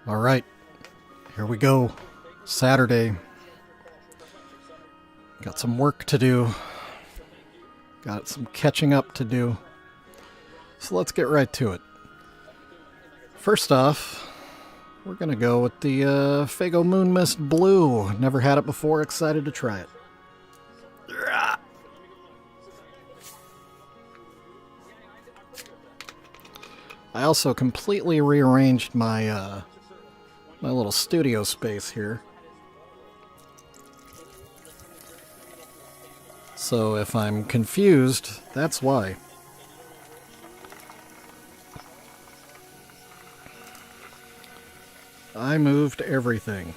All right, here we go. Saturday. Got some work to do. Got some catching up to do. So let's get right to it. First off, we're going to go with the Faygo Moon Mist Blue. Never had it before, excited to try it. I also completely rearranged my my little studio space here. So if I'm confused, that's why. I moved everything.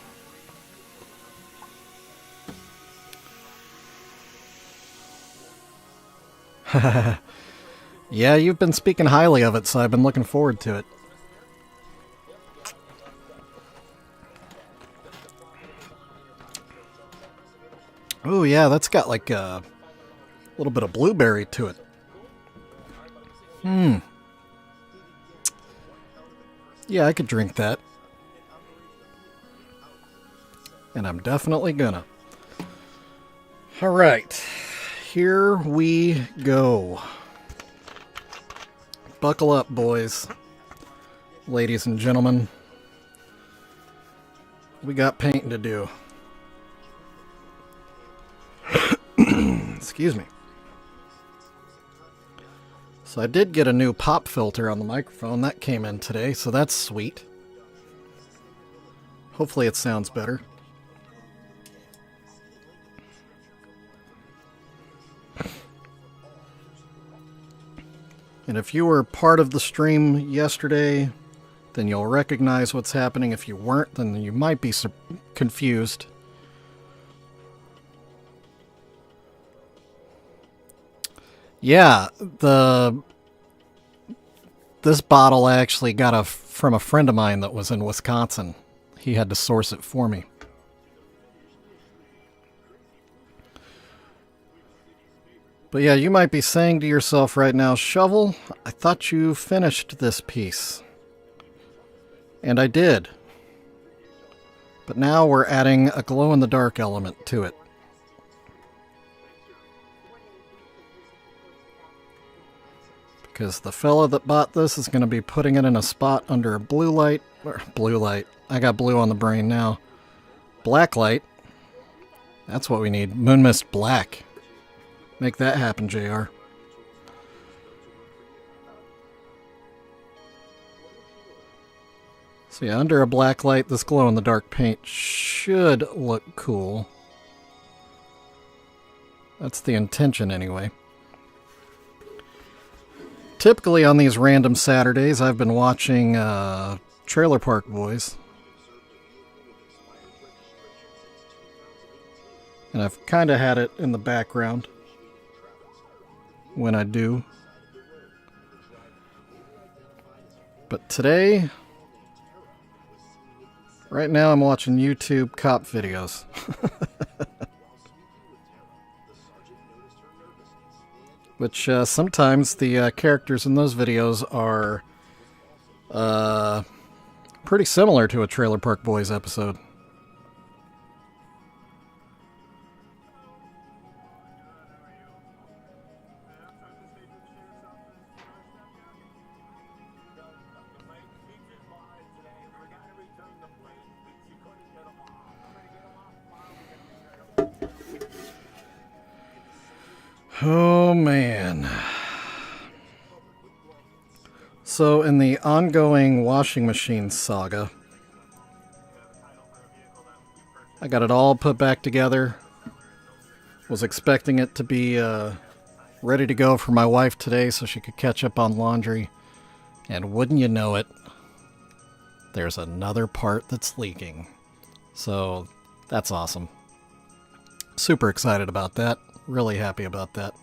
Yeah, you've been speaking highly of it, so I've been looking forward to it. Oh yeah, that's got like a little bit of blueberry to it. Yeah, I could drink that. And I'm definitely gonna. Alright, here we go. Buckle up, boys. Ladies and gentlemen. We got painting to do. Excuse me. So I did get a new pop filter on the microphone. That came in today, so that's sweet. Hopefully it sounds better. And if you were part of the stream yesterday, then you'll recognize what's happening. If you weren't, then you might be confused. Yeah, this bottle I actually got from a friend of mine that was in Wisconsin. He had to source it for me. But yeah, you might be saying to yourself right now, Shovel, I thought you finished this piece. And I did. But now we're adding a glow-in-the-dark element to it. Because the fella that bought this is going to be putting it in a spot under a blue light. I got blue on the brain now. Black light. That's what we need. Moon Mist Black. Make that happen, JR. So yeah, under a black light, this glow-in-the-dark paint should look cool. That's the intention anyway. Typically on these random Saturdays, I've been watching Trailer Park Boys. And I've kind of had it in the background when I do. But today, right now I'm watching YouTube cop videos. Which sometimes the characters in those videos are pretty similar to a Trailer Park Boys episode. Oh man. So in the ongoing washing machine saga, I got it all put back together. Was expecting it to be ready to go for my wife today so she could catch up on laundry. And wouldn't you know it, there's another part that's leaking. So that's awesome. Super excited about that. Really happy about that.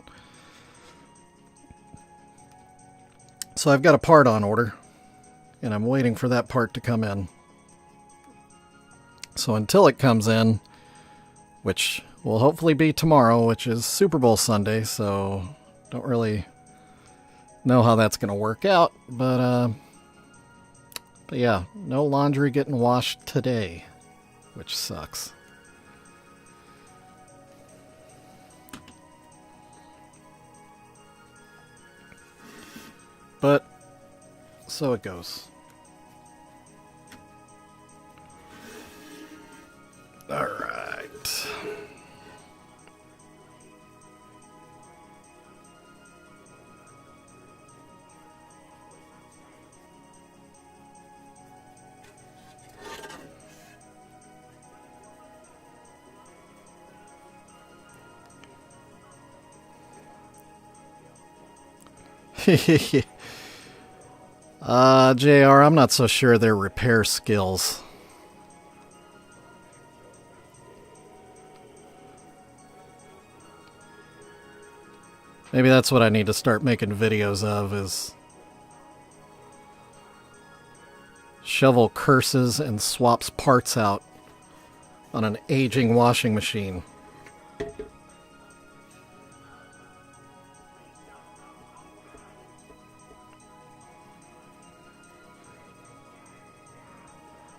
So I've got a part on order, and I'm waiting for that part to come in. So until it comes in, which will hopefully be tomorrow, which is Super Bowl Sunday, so don't really know how that's going to work out, but But yeah, no laundry getting washed today, which sucks. But so it goes. All right. JR, I'm not so sure their repair skills. Maybe that's what I need to start making videos of, is Shovel curses and swaps parts out on an aging washing machine.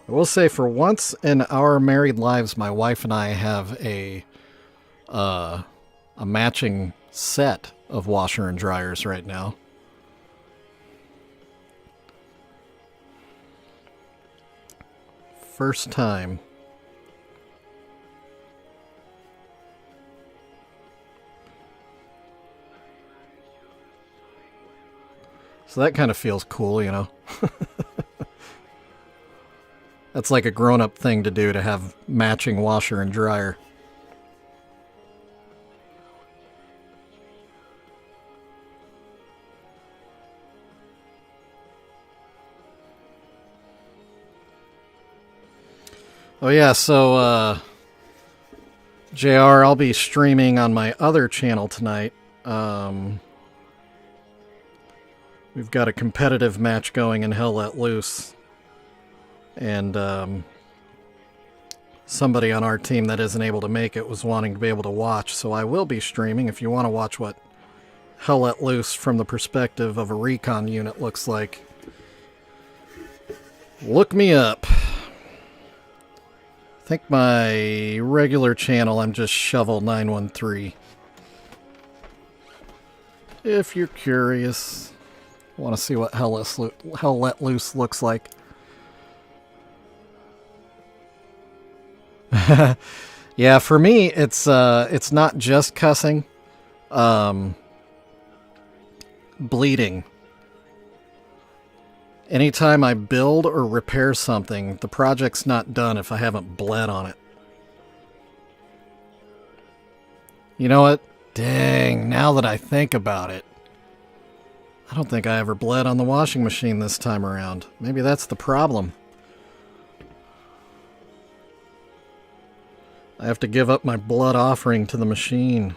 I will say, for once in our married lives, my wife and I have a matching set of washer and dryers right now. First time. So that kind of feels cool, you know. That's like a grown-up thing to do, to have matching washer and dryer. Oh yeah, so JR, I'll be streaming on my other channel tonight. We've got a competitive match going in Hell Let Loose. And somebody on our team that isn't able to make it was wanting to be able to watch, so I will be streaming. If you want to watch what Hell Let Loose from the perspective of a recon unit looks like, look me up. I think my regular channel, I'm just Shovel913. If you're curious, want to see what Hell Let Loose looks like. Yeah, for me, it's not just cussing. Bleeding. Anytime I build or repair something, the project's not done if I haven't bled on it. You know what? Dang, now that I think about it, I don't think I ever bled on the washing machine this time around. Maybe that's the problem. I have to give up my blood offering to the machine.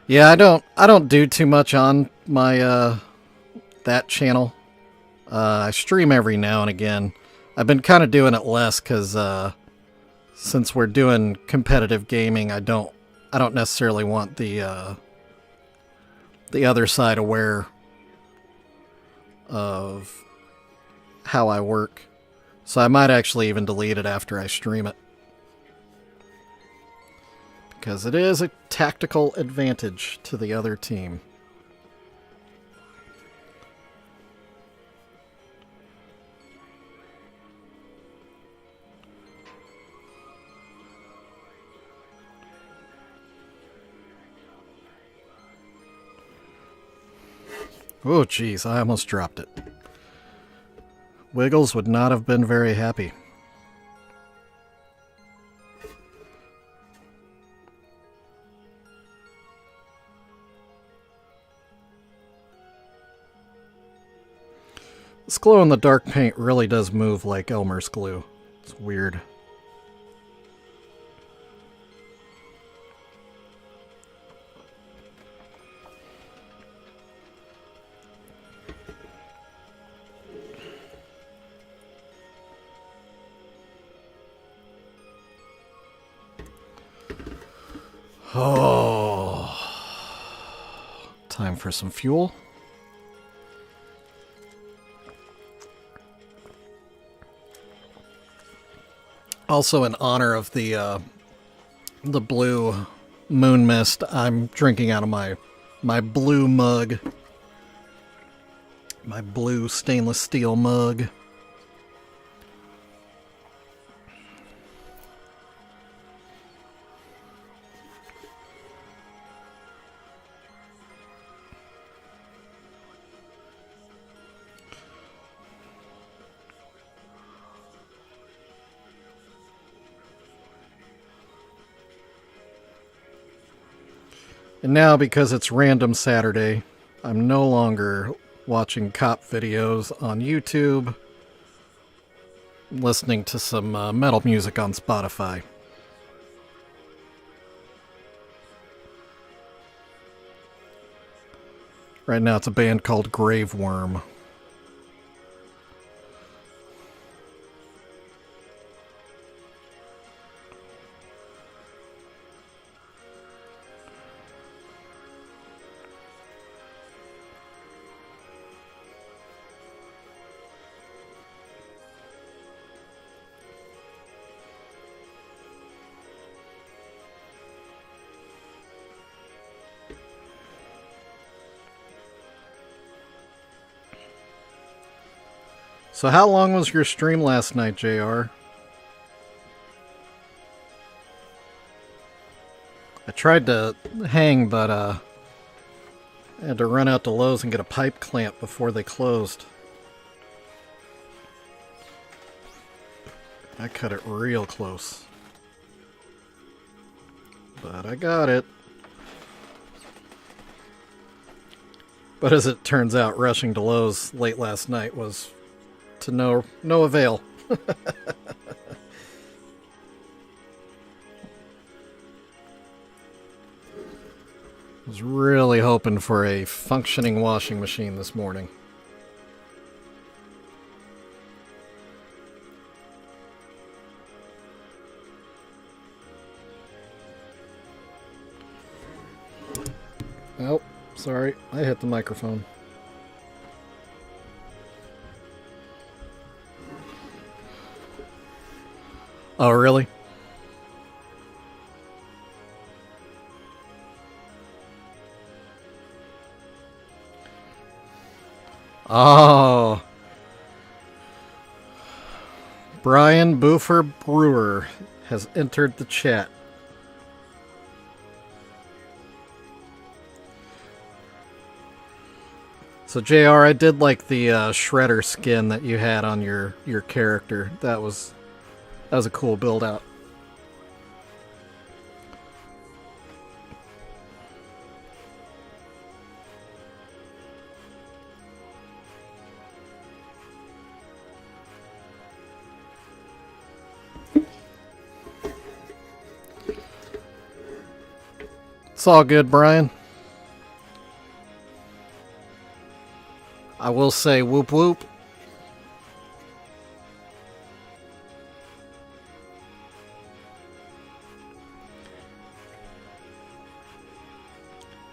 Yeah, I don't do too much on my that channel. I stream every now and again. I've been kind of doing it less because since we're doing competitive gaming, I don't necessarily want the other side aware of how I work. So I might actually even delete it after I stream it, because it is a tactical advantage to the other team. Oh, jeez, I almost dropped it. Wiggles would not have been very happy. This glow-in-the-dark paint really does move like Elmer's glue. It's weird. Oh, time for some fuel. Also, in honor of the blue moon mist, I'm drinking out of my blue mug, my blue stainless steel mug. And now, because it's Random Saturday, I'm no longer watching cop videos on YouTube, listening to some metal music on Spotify. Right now it's a band called Graveworm. So how long was your stream last night, JR? I tried to hang, but I had to run out to Lowe's and get a pipe clamp before they closed. I cut it real close. But I got it. But as it turns out, rushing to Lowe's late last night was to no avail. Was really hoping for a functioning washing machine this morning. Oh, sorry, I hit the microphone. Oh, really? Oh. Brian Boofer Brewer has entered the chat. So JR, I did like the shredder skin that you had on your character. That was a cool build out. It's all good, Brian. I will say whoop whoop.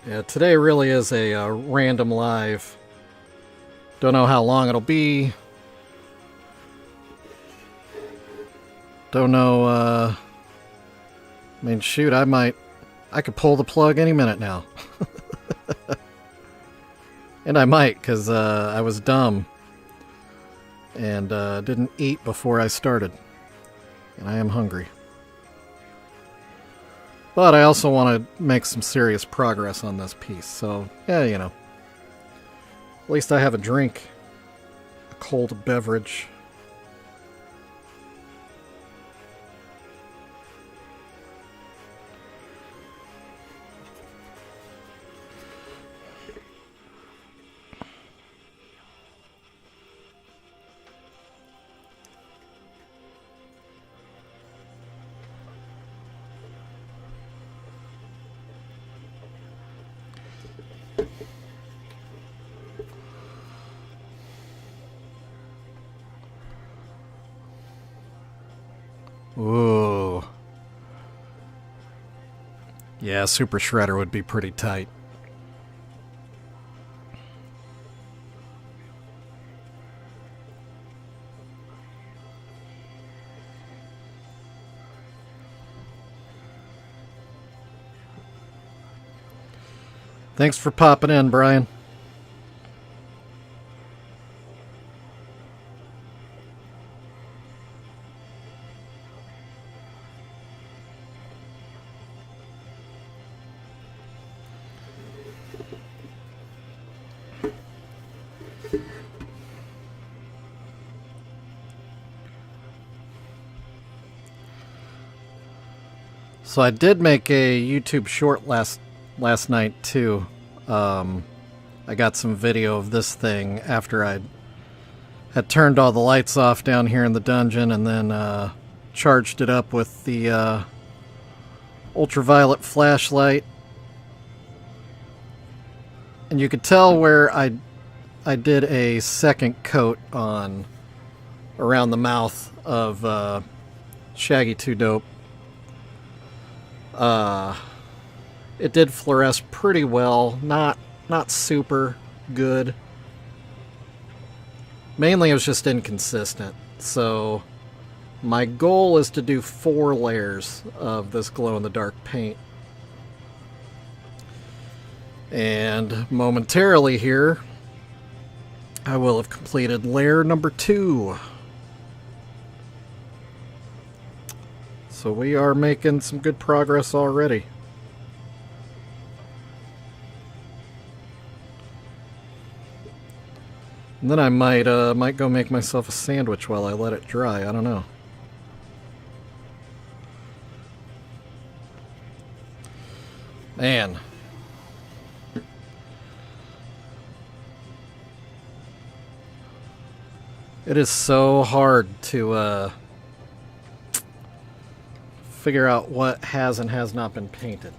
Yeah, today really is a random live. Don't know how long it'll be. Don't know, I mean, shoot, I could pull the plug any minute now. And I might, because I was dumb. And didn't eat before I started. And I am hungry. But I also want to make some serious progress on this piece. So, yeah, you know. At least I have a drink. A cold beverage. Ooh. Yeah, Super Shredder would be pretty tight. Thanks for popping in, Brian. So I did make a YouTube short last night too. I got some video of this thing after I had turned all the lights off down here in the dungeon, and then charged it up with the ultraviolet flashlight. And you could tell where I did a second coat on around the mouth of Shaggy 2 Dope. It did fluoresce pretty well, not super good. Mainly it was just inconsistent. So my goal is to do 4 layers of this glow-in-the-dark paint. And momentarily here, I will have completed layer number 2. So we are making some good progress already. And then I might go make myself a sandwich while I let it dry. I don't know. Man. It is so hard to figure out what has and has not been painted.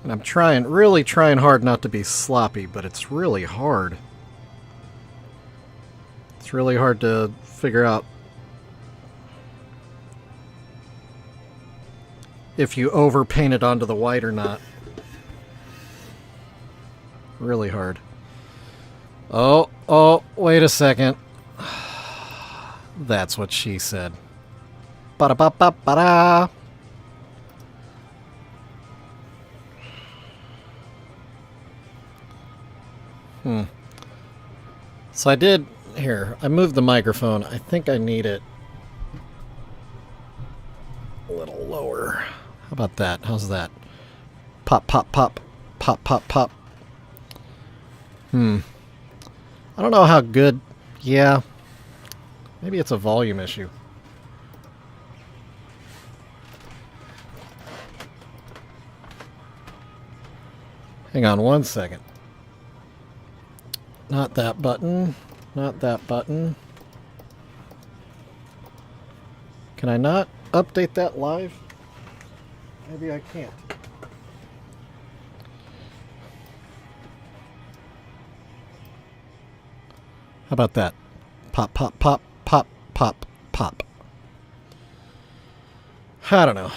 And I'm really trying hard not to be sloppy, but it's really hard. It's really hard to figure out if you overpaint it onto the white or not. Really hard. Oh, wait a second. That's what she said. Ba-da-ba-ba-ba-da. So I did... Here, I moved the microphone. I think I need it a little lower. How about that? How's that? Pop, pop, pop. Pop, pop, pop. I don't know how good... Yeah. Maybe it's a volume issue. Hang on one second. Not that button. Not that button. Can I not update that live? Maybe I can't. How about that? Pop, pop, pop, pop, pop, pop. I don't know.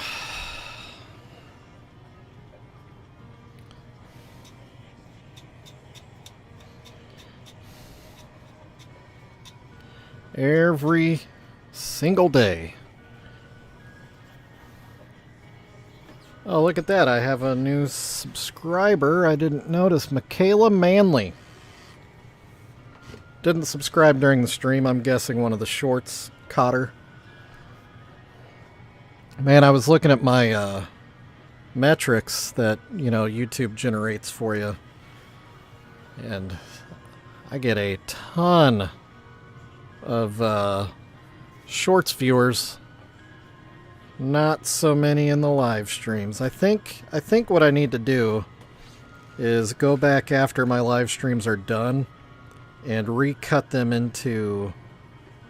Every single day. Oh, look at that. I have a new subscriber. I didn't notice. Michaela Manley. Didn't subscribe during the stream. I'm guessing one of the shorts caught her. Man, I was looking at my metrics that, YouTube generates for you. And I get a ton of shorts viewers, not so many in the live streams. I think what I need to do is go back after my live streams are done and recut them into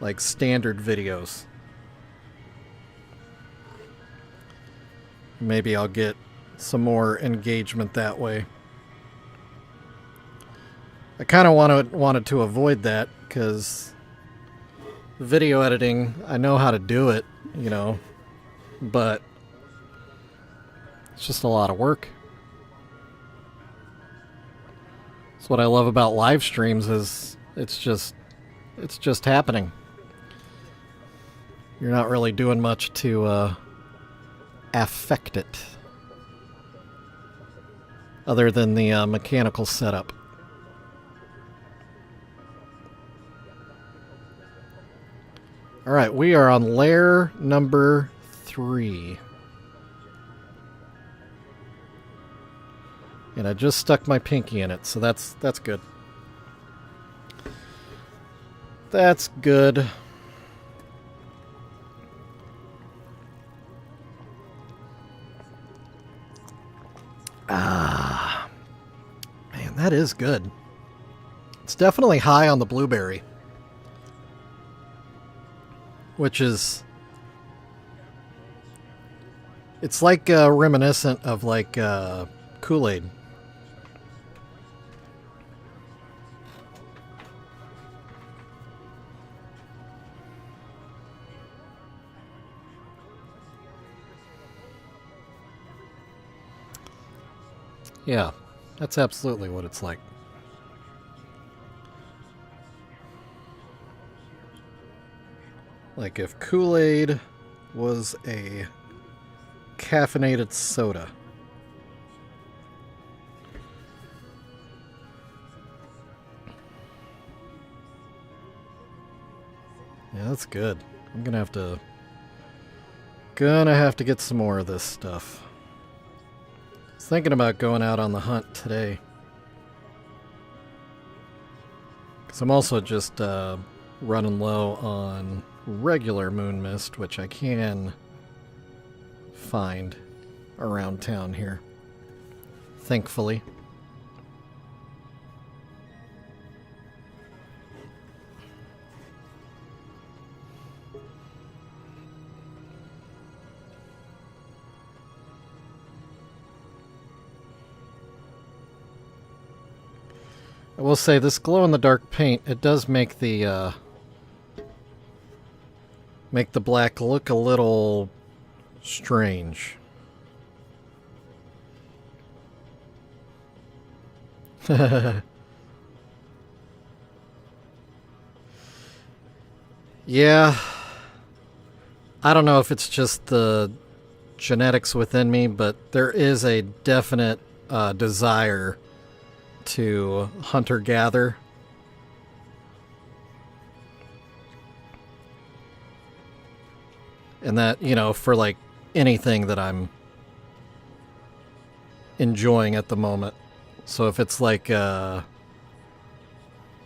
like standard videos. Maybe I'll get some more engagement that way. I kind of wanted to avoid that because video editing, I know how to do it, you know, but it's just a lot of work. That's what I love about live streams is it's just happening. You're not really doing much to affect it other than the mechanical setup. All right, we are on layer number 3. And I just stuck my pinky in it, so that's good. That's good. Ah, man, that is good. It's definitely high on the blueberry, which is, it's like reminiscent of like Kool-Aid. Yeah, that's absolutely what it's like. Like if Kool-Aid was a caffeinated soda. Yeah, that's good. I'm gonna have to get some more of this stuff. I was thinking about going out on the hunt today. Because I'm also just running low on regular moon mist, which I can find around town here. Thankfully. I will say this glow-in-the-dark paint, it does make the black look a little strange. Yeah. I don't know if it's just the genetics within me, but there is a definite desire to hunter-gather. And that, you know, for like anything that I'm enjoying at the moment. So if it's like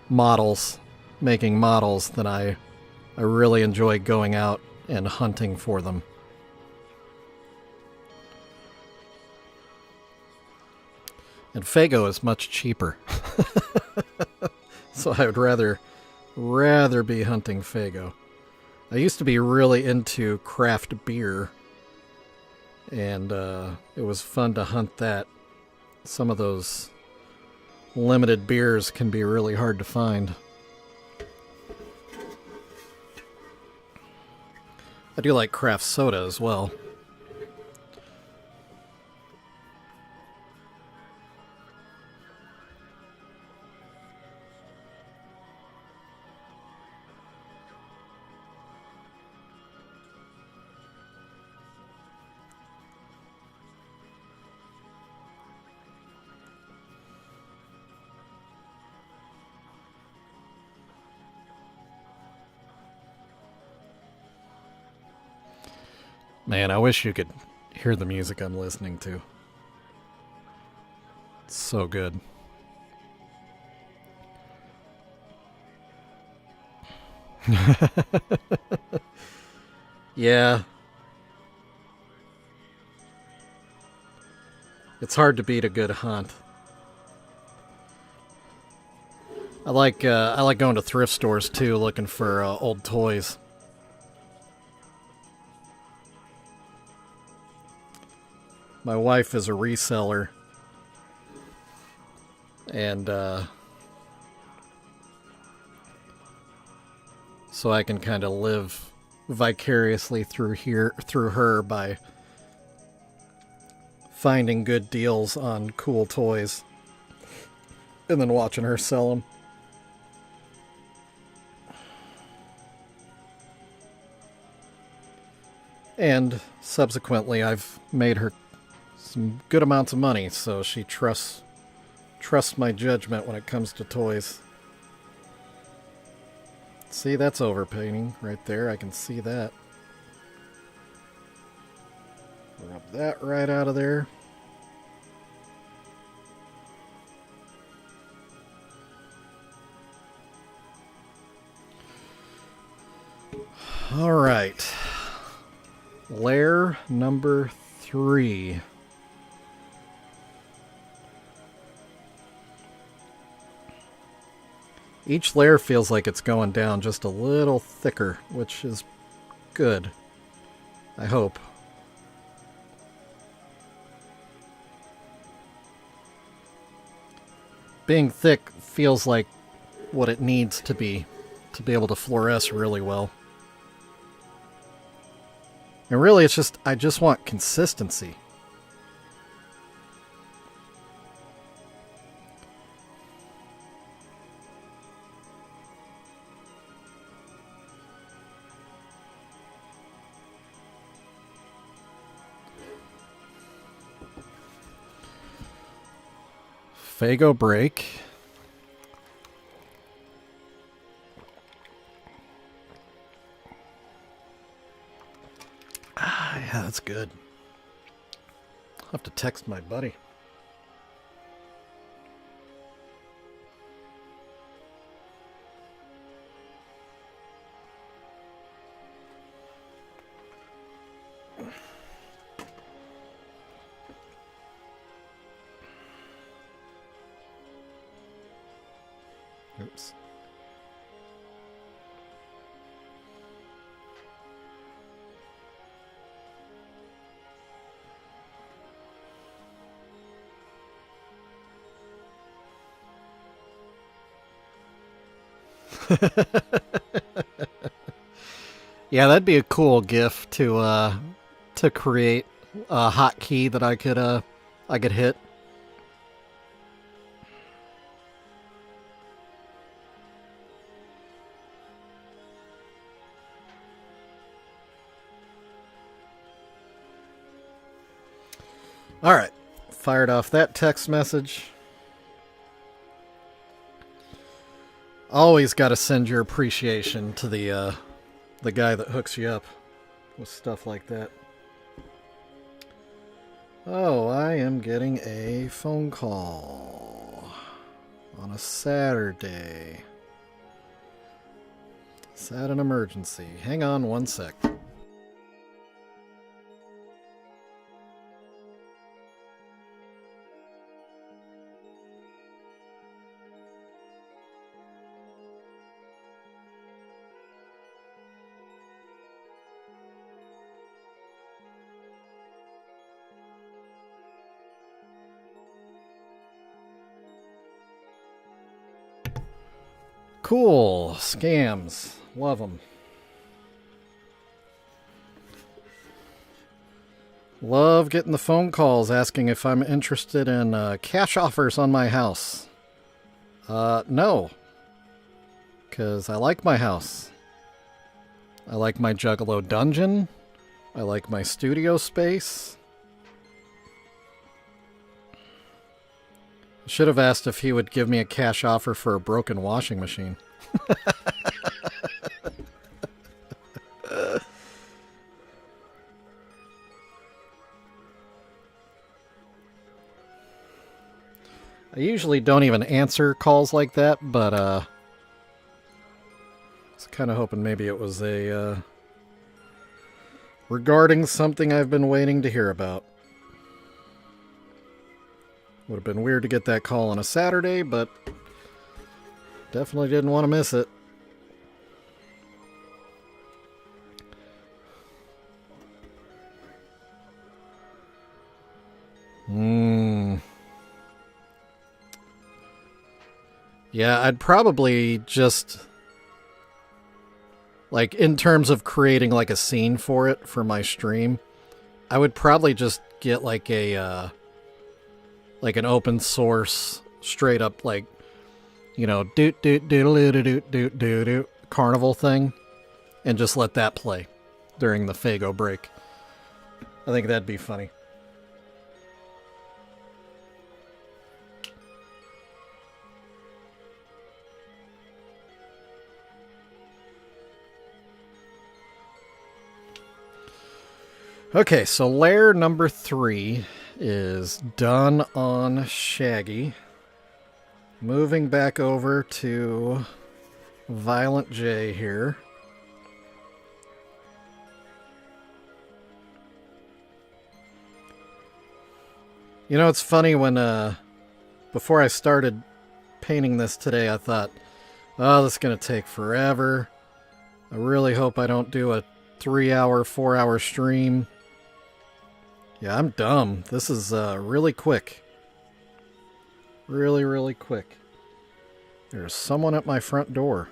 models, making models, then I really enjoy going out and hunting for them. And Fago is much cheaper. So I would rather be hunting Fago. I used to be really into craft beer, and it was fun to hunt that. Some of those limited beers can be really hard to find. I do like craft soda as well. Man, I wish you could hear the music I'm listening to. It's so good. Yeah. It's hard to beat a good hunt. I like going to thrift stores too, looking for old toys. My wife is a reseller, and so I can kind of live vicariously through her by finding good deals on cool toys and then watching her sell them. And subsequently, I've made her some good amounts of money, so she trusts my judgment when it comes to toys. See, that's overpainting right there. I can see that. Rub that right out of there. All right. Layer number 3. Each layer feels like it's going down just a little thicker, which is good. I hope. Being thick feels like what it needs to be able to fluoresce really well. And really, I just want consistency. Fago break. Yeah, that's good. I'll have to text my buddy. Oops. Yeah, that'd be a cool GIF to create a hotkey that I could hit. All right, fired off that text message. Always got to send your appreciation to the guy that hooks you up with stuff like that. Oh, I am getting a phone call on a Saturday. Is that an emergency? Hang on one sec. Cool. Scams. Love them. Love getting the phone calls asking if I'm interested in cash offers on my house. No. Because I like my house. I like my Juggalo dungeon. I like my studio space. Should have asked if he would give me a cash offer for a broken washing machine. I usually don't even answer calls like that, but I was kind of hoping maybe it was regarding something I've been waiting to hear about. Would have been weird to get that call on a Saturday, but definitely didn't want to miss it. Yeah, I'd probably just, like, in terms of creating, like, a scene for it for my stream, I would probably just get, like, like an open source, straight up, like, you know, doot doot doodle doot doot doot doot doot carnival thing, and just let that play during the Fago break. I think that'd be funny. Okay, so layer number 3 is done on Shaggy. Moving back over to Violent J here. You know, it's funny when, before I started painting this today, I thought, oh, this is going to take forever. I really hope I don't do a 3-hour, 4-hour stream. Yeah, I'm dumb. This is really quick. Really, really quick. There's someone at my front door.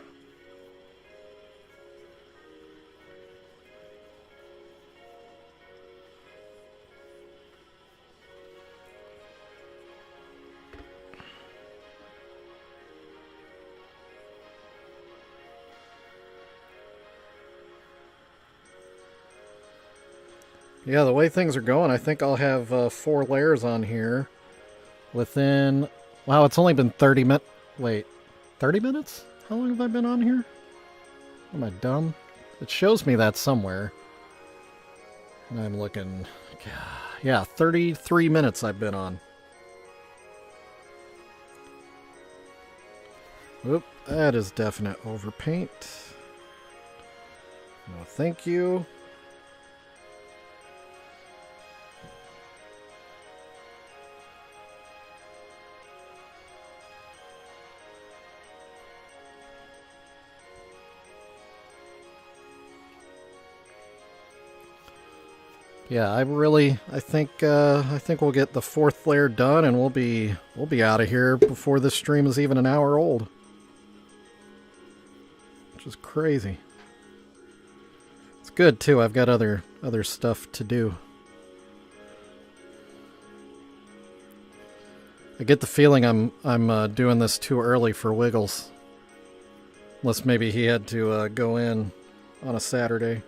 Yeah, the way things are going, I think I'll have 4 layers on here within... Wow, it's only been 30 minutes. Wait, 30 minutes? How long have I been on here? Am I dumb? It shows me that somewhere. And I'm looking... Yeah, 33 minutes I've been on. Oop, that is definite overpaint. No, thank you. Yeah, I think we'll get the 4th layer done, and we'll be out of here before this stream is even an hour old, which is crazy. It's good too. I've got other stuff to do. I get the feeling I'm doing this too early for Wiggles, unless maybe he had to go in on a Saturday.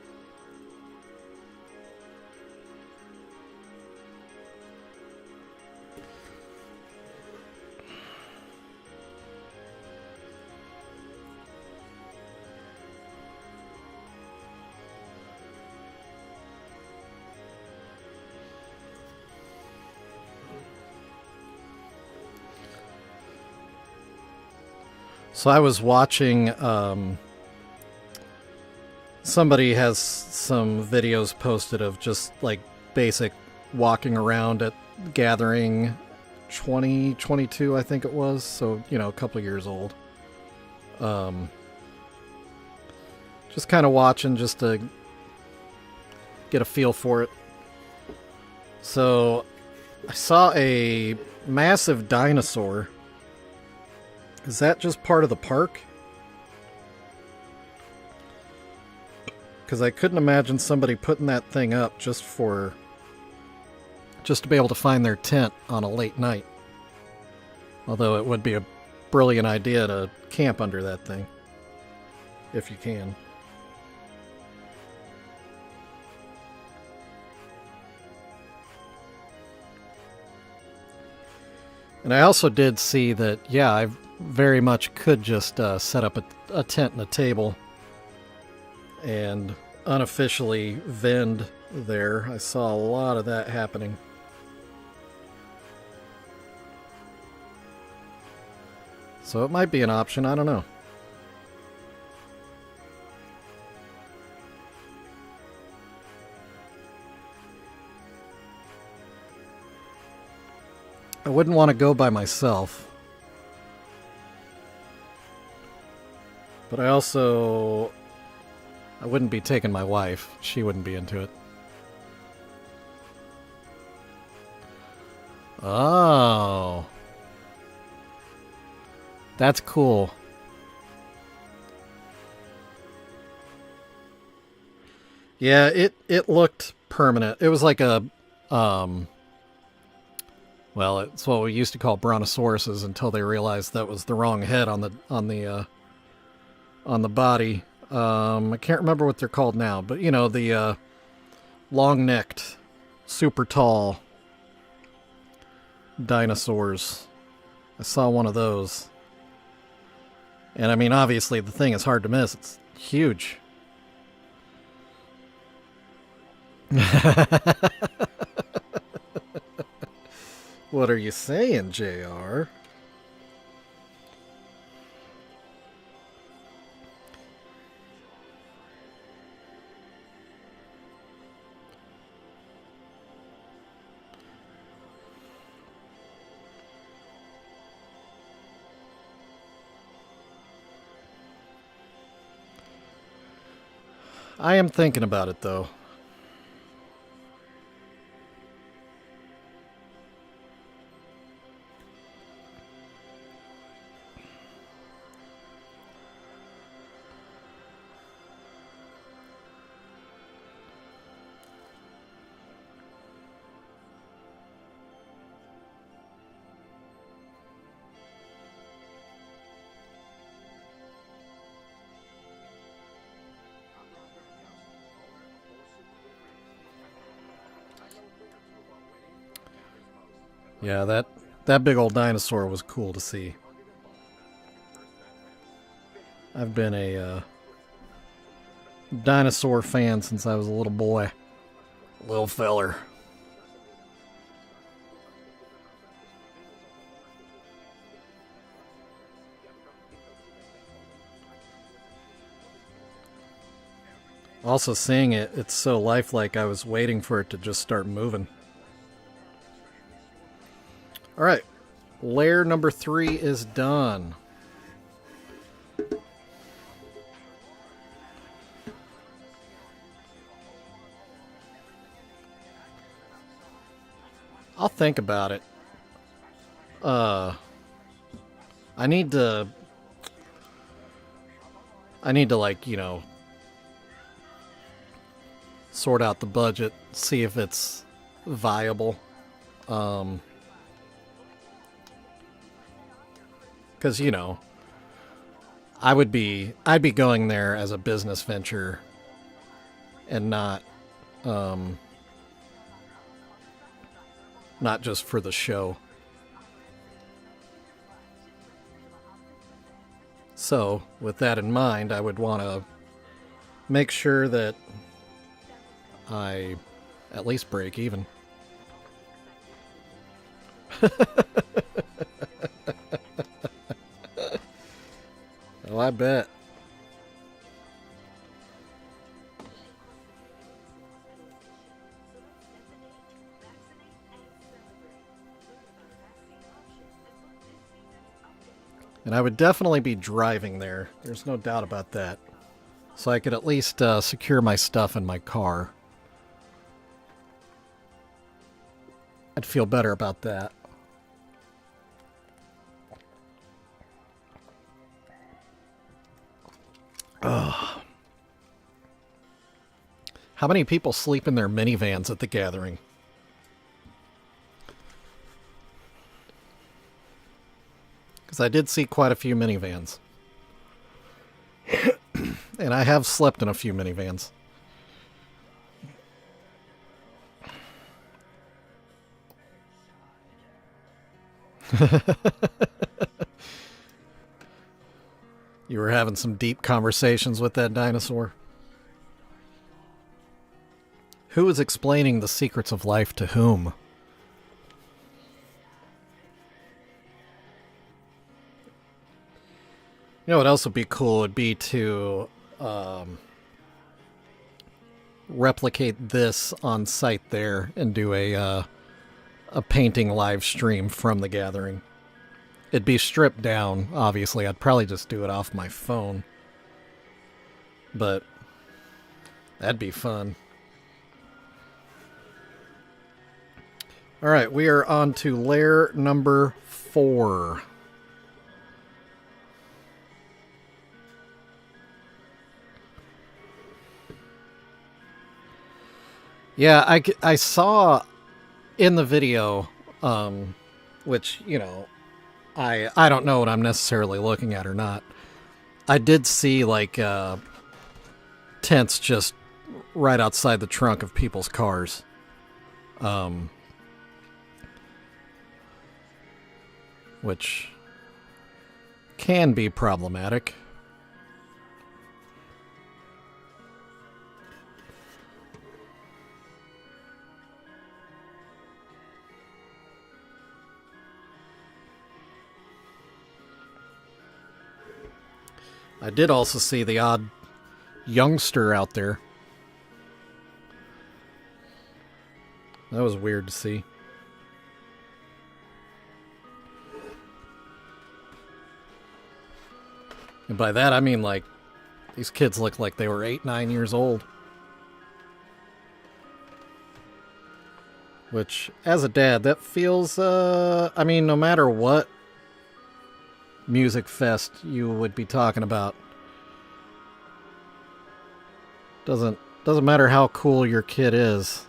So I was watching, somebody has some videos posted of just like basic walking around at Gathering 2022, I think it was. So, you know, a couple years old. Just kind of watching just to get a feel for it. So I saw a massive dinosaur. Is that just part of the park? Because I couldn't imagine somebody putting that thing up just to be able to find their tent on a late night. Although it would be a brilliant idea to camp under that thing, if you can. And I also did see that, yeah, I very much could just set up a tent and a table and unofficially vend there. I saw a lot of that happening. So it might be an option, I don't know. I wouldn't want to go by myself. But I wouldn't be taking my wife. She wouldn't be into it. Oh. That's cool. Yeah, it looked permanent. It was like a well, it's what we used to call brontosauruses until they realized that was the wrong head on the body. I can't remember what they're called now, but you know, the long-necked, super tall dinosaurs. I saw one of those. And I mean, obviously the thing is hard to miss. It's huge. What are you saying, JR? I am thinking about it, though. Yeah, that big old dinosaur was cool to see. I've been a dinosaur fan since I was a little boy. Little feller. Also seeing it, it's so lifelike I was waiting for it to just start moving. Alright, layer number 3 is done. I'll think about it. I need to like, you know, sort out the budget, see if it's viable. Because, you know, I'd be going there as a business venture and not just for the show. So, with that in mind, I would want to make sure that I at least break even. Oh, I bet. And I would definitely be driving there. There's no doubt about that. So I could at least secure my stuff in my car. I'd feel better about that. Ugh. How many people sleep in their minivans at the gathering? Because I did see quite a few minivans. And I have slept in a few minivans. You were having some deep conversations with that dinosaur? Who is explaining the secrets of life to whom? You know what else would be cool would be to replicate this on site there and do a painting live stream from the gathering. It'd be stripped down, obviously. I'd probably just do it off my phone. But that'd be fun. Alright, we are on to layer number 4. Yeah, I saw in the video, which, I don't know what I'm necessarily looking at or not. I did see, like, tents just right outside the trunk of people's cars. Um, which can be problematic. I did also see the odd youngster out there. That was weird to see. And by that I mean, like, these kids look like they were 8, 9 years old. Which, as a dad, that feels, I mean, no matter what music fest you would be talking about, doesn't matter how cool your kid is.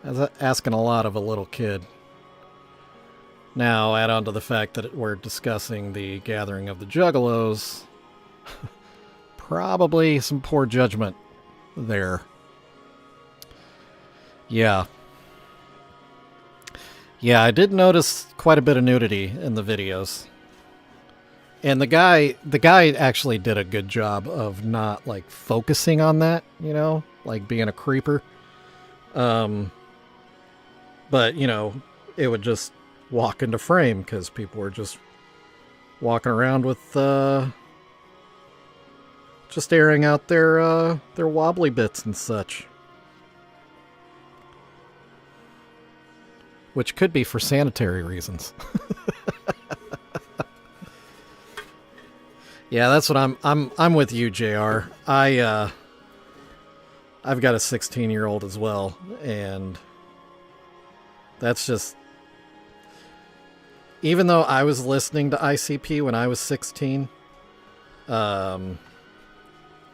That's asking a lot of a little kid. Now, add on to the fact that we're discussing the gathering of the Juggalos. Probably some poor judgment there. Yeah. Yeah, I did notice quite a bit of nudity in the videos. And the guy actually did a good job of not, like, focusing on that, like being a creeper. But, it would just walk into frame because people were just walking around with, just airing out their wobbly bits and such. Which could be for sanitary reasons. Yeah, that's what I'm with you, JR. I've got a 16-year-old as well, and that's just, even though I was listening to ICP when I was 16,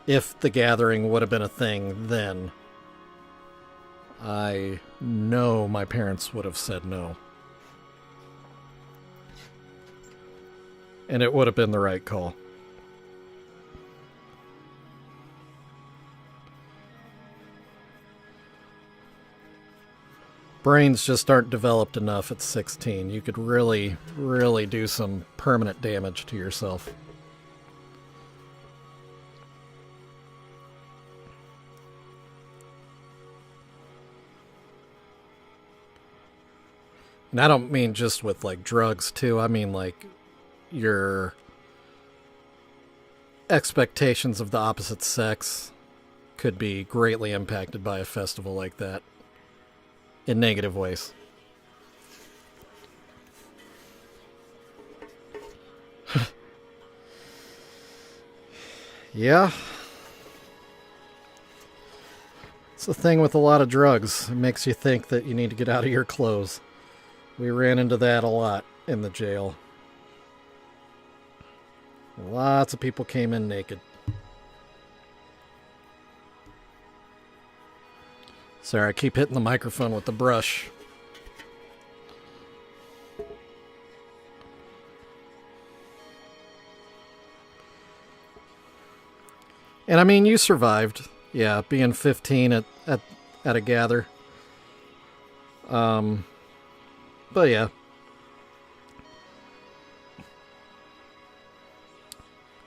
if the gathering would have been a thing then, I know my parents would have said no. And it would have been the right call. Brains just aren't developed enough at 16. You could really, really do some permanent damage to yourself. And I don't mean just with, like, drugs, too. I mean, like, your expectations of the opposite sex could be greatly impacted by a festival like that. In negative ways. Yeah. It's the thing with a lot of drugs. It makes you think that you need to get out of your clothes. We ran into that a lot in the jail. Lots of people came in naked. Sorry, I keep hitting the microphone with the brush. And I mean, you survived. Yeah, being 15 at a gather. But yeah.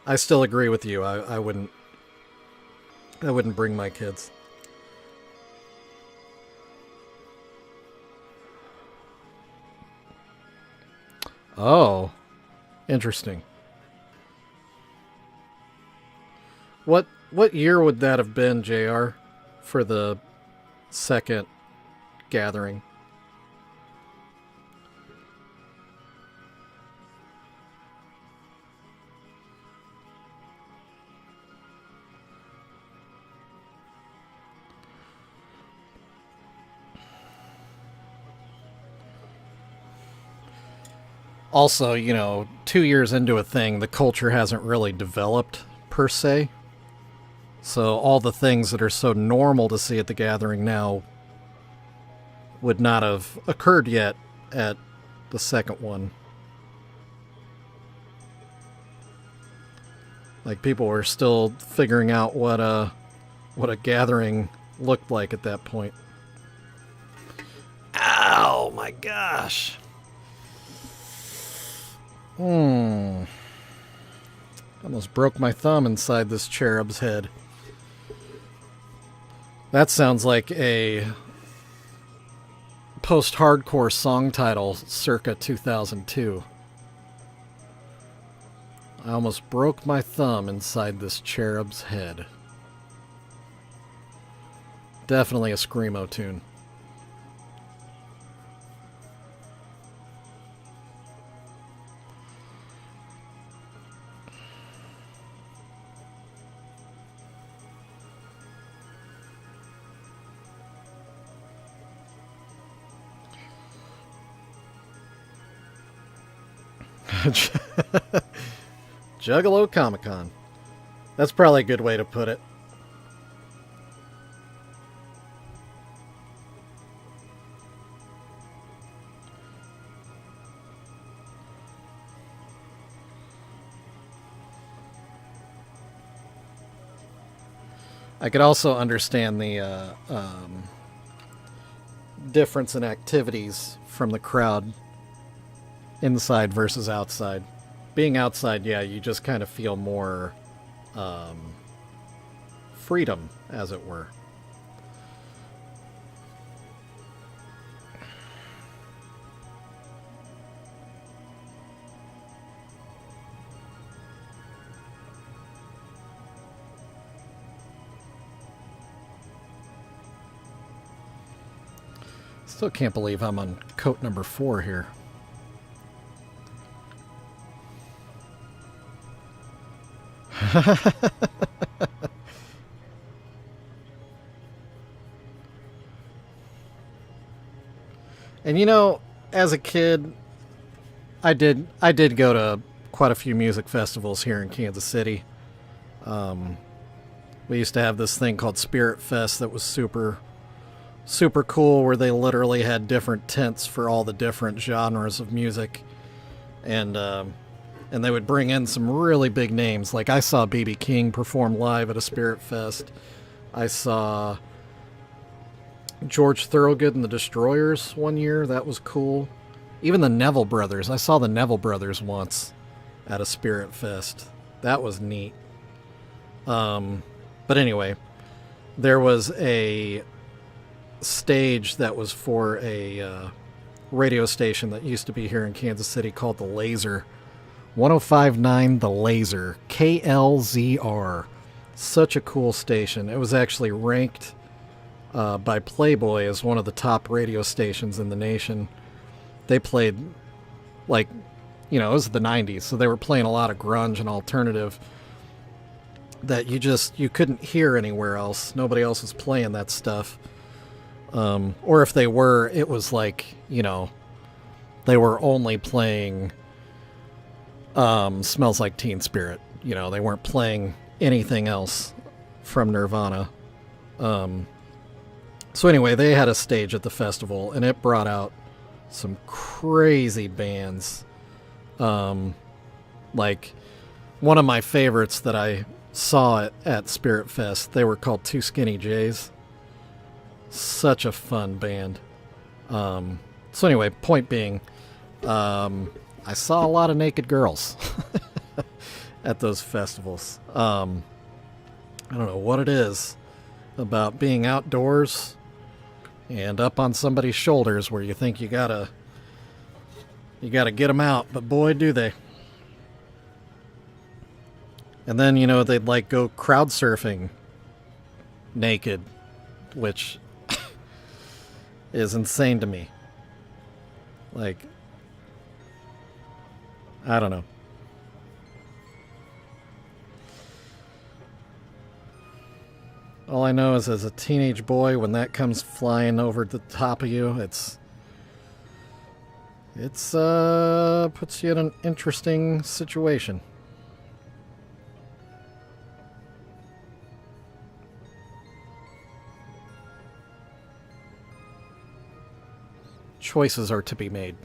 I still agree with you. I wouldn't bring my kids. Oh, interesting. What year would that have been, JR, for the second gathering? Also, 2 years into a thing, the culture hasn't really developed, per se. So all the things that are so normal to see at the gathering now would not have occurred yet at the second one. Like, people were still figuring out what a gathering looked like at that point. Ow, my gosh. Almost broke my thumb inside this cherub's head. That sounds like a post-hardcore song title circa 2002. I almost broke my thumb inside this cherub's head. Definitely a screamo tune. Juggalo Comic-Con. That's probably a good way to put it. I could also understand the difference in activities from the crowd inside versus outside. Being outside, yeah, you just kind of feel more freedom, as it were. Still can't believe I'm on coat number 4 here. And you know, as a kid, I did go to quite a few music festivals here in Kansas City. We used to have this thing called Spirit Fest that was super cool, where they literally had different tents for all the different genres of music, and they would bring in some really big names. Like, I saw B.B. King perform live at a Spirit Fest. I saw George Thorogood and the Destroyers one year. That was cool. Even the Neville Brothers. I saw the Neville Brothers once at a Spirit Fest. That was neat. But anyway, there was a stage that was for a radio station that used to be here in Kansas City called The Laser. 105.9 The Laser. KLZR. Such a cool station. It was actually ranked by Playboy as one of the top radio stations in the nation. They played, like, you know, it was the 90s, so they were playing a lot of grunge and alternative that you couldn't hear anywhere else. Nobody else was playing that stuff. Or if they were, it was like, you know, they were only playing Smells Like Teen Spirit. You know, they weren't playing anything else from Nirvana. So anyway, they had a stage at the festival, and it brought out some crazy bands. Like, one of my favorites that I saw at Spirit Fest, they were called Two Skinny Jays. Such a fun band. So anyway, point being, I saw a lot of naked girls at those festivals. I don't know what it is about being outdoors and up on somebody's shoulders where you think you gotta get them out, but boy, do they. And then, you know, they'd like go crowd surfing naked, which is insane to me. Like, I don't know. All I know is, as a teenage boy, when that comes flying over the top of you, it's puts you in an interesting situation. choices are to be made.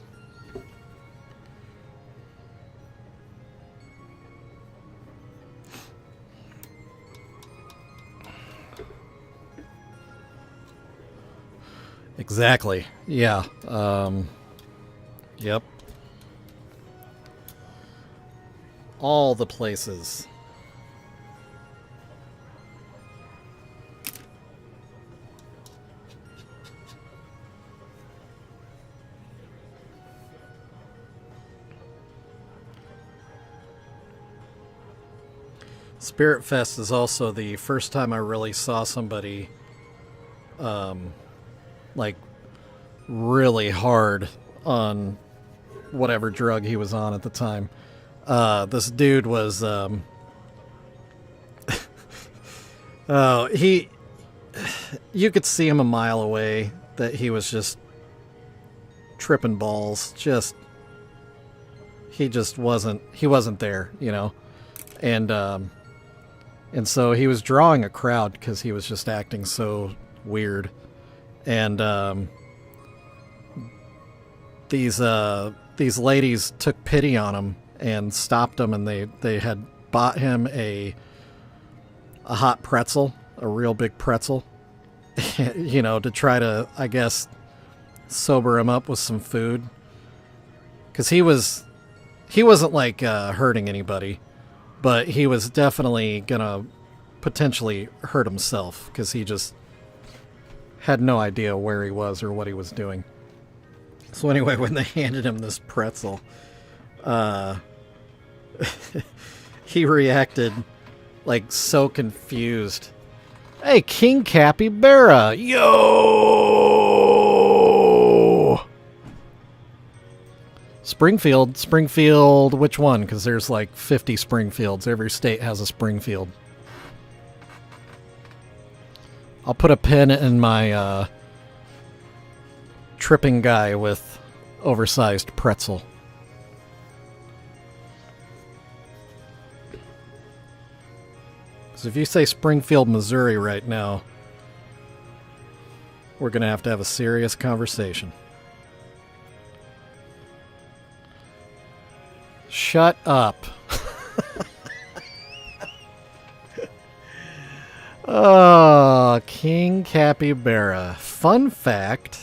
Exactly. Yeah. Yep. All the places. Spirit Fest is also the first time I really saw somebody like really hard on whatever drug he was on at the time. This dude was oh, you could see him a mile away that he was just tripping balls. He wasn't there, you know. And so he was drawing a crowd because he was just acting so weird. And these ladies took pity on him and stopped him, and they had bought him a hot pretzel, a real big pretzel, you know, to try to, I guess, sober him up with some food. Because he wasn't like hurting anybody, but he was definitely gonna potentially hurt himself because he just had no idea where he was or what he was doing. So anyway, when they handed him this pretzel, he reacted like so confused. Hey, King Capybara! Yo! Springfield, which one? Because there's like 50 Springfields. Every state has a Springfield. I'll put a pin in my tripping guy with oversized pretzel. Because if you say Springfield, Missouri right now, we're going to have a serious conversation. Shut up. Oh, King Capybara. Fun fact,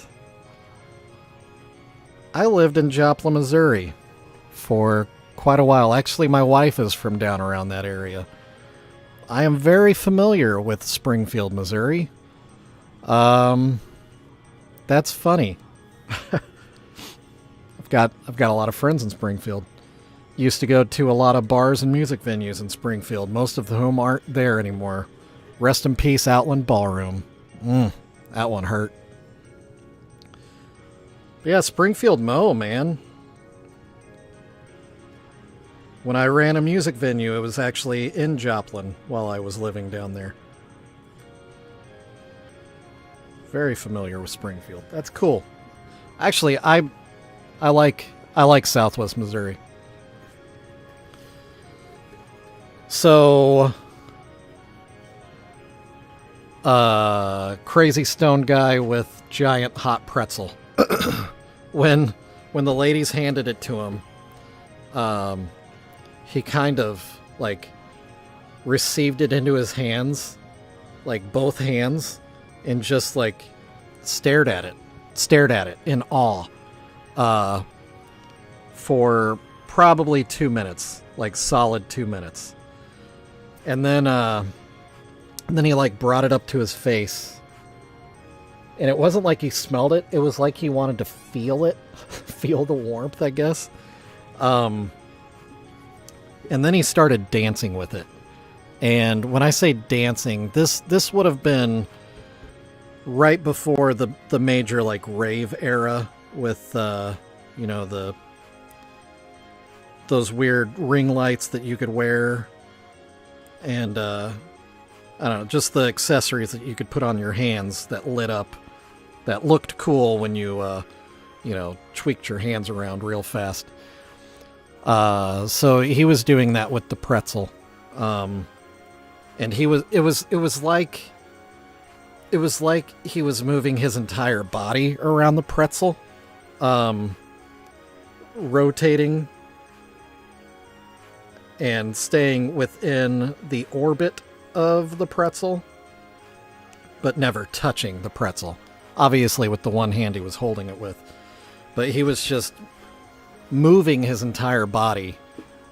I lived in Joplin, Missouri for quite a while. Actually, my wife is from down around that area. I am very familiar with Springfield, Missouri. That's funny. I've got a lot of friends in Springfield. Used to go to a lot of bars and music venues in Springfield, most of whom aren't there anymore. Rest in peace, Outland Ballroom. That one hurt. But yeah, Springfield Mo, man. When I ran a music venue, it was actually in Joplin while I was living down there. Very familiar with Springfield. That's cool. Actually, I like Southwest Missouri. So, crazy stone guy with giant hot pretzel. When the ladies handed it to him, he kind of like received it into his hands, like both hands, and just like stared at it in awe, for probably 2 minutes, like solid 2 minutes. And then he like brought it up to his face. And it wasn't like he smelled it. It was like he wanted to feel it. Feel the warmth, I guess. And then he started dancing with it. And when I say dancing, this would have been right before the major like rave era with those weird ring lights that you could wear. And I don't know, just the accessories that you could put on your hands that lit up, that looked cool when you tweaked your hands around real fast. So he was doing that with the pretzel, and it was like he was moving his entire body around the pretzel, rotating and staying within the orbit of the pretzel, but never touching the pretzel. Obviously with the one hand he was holding it with. But he was just moving his entire body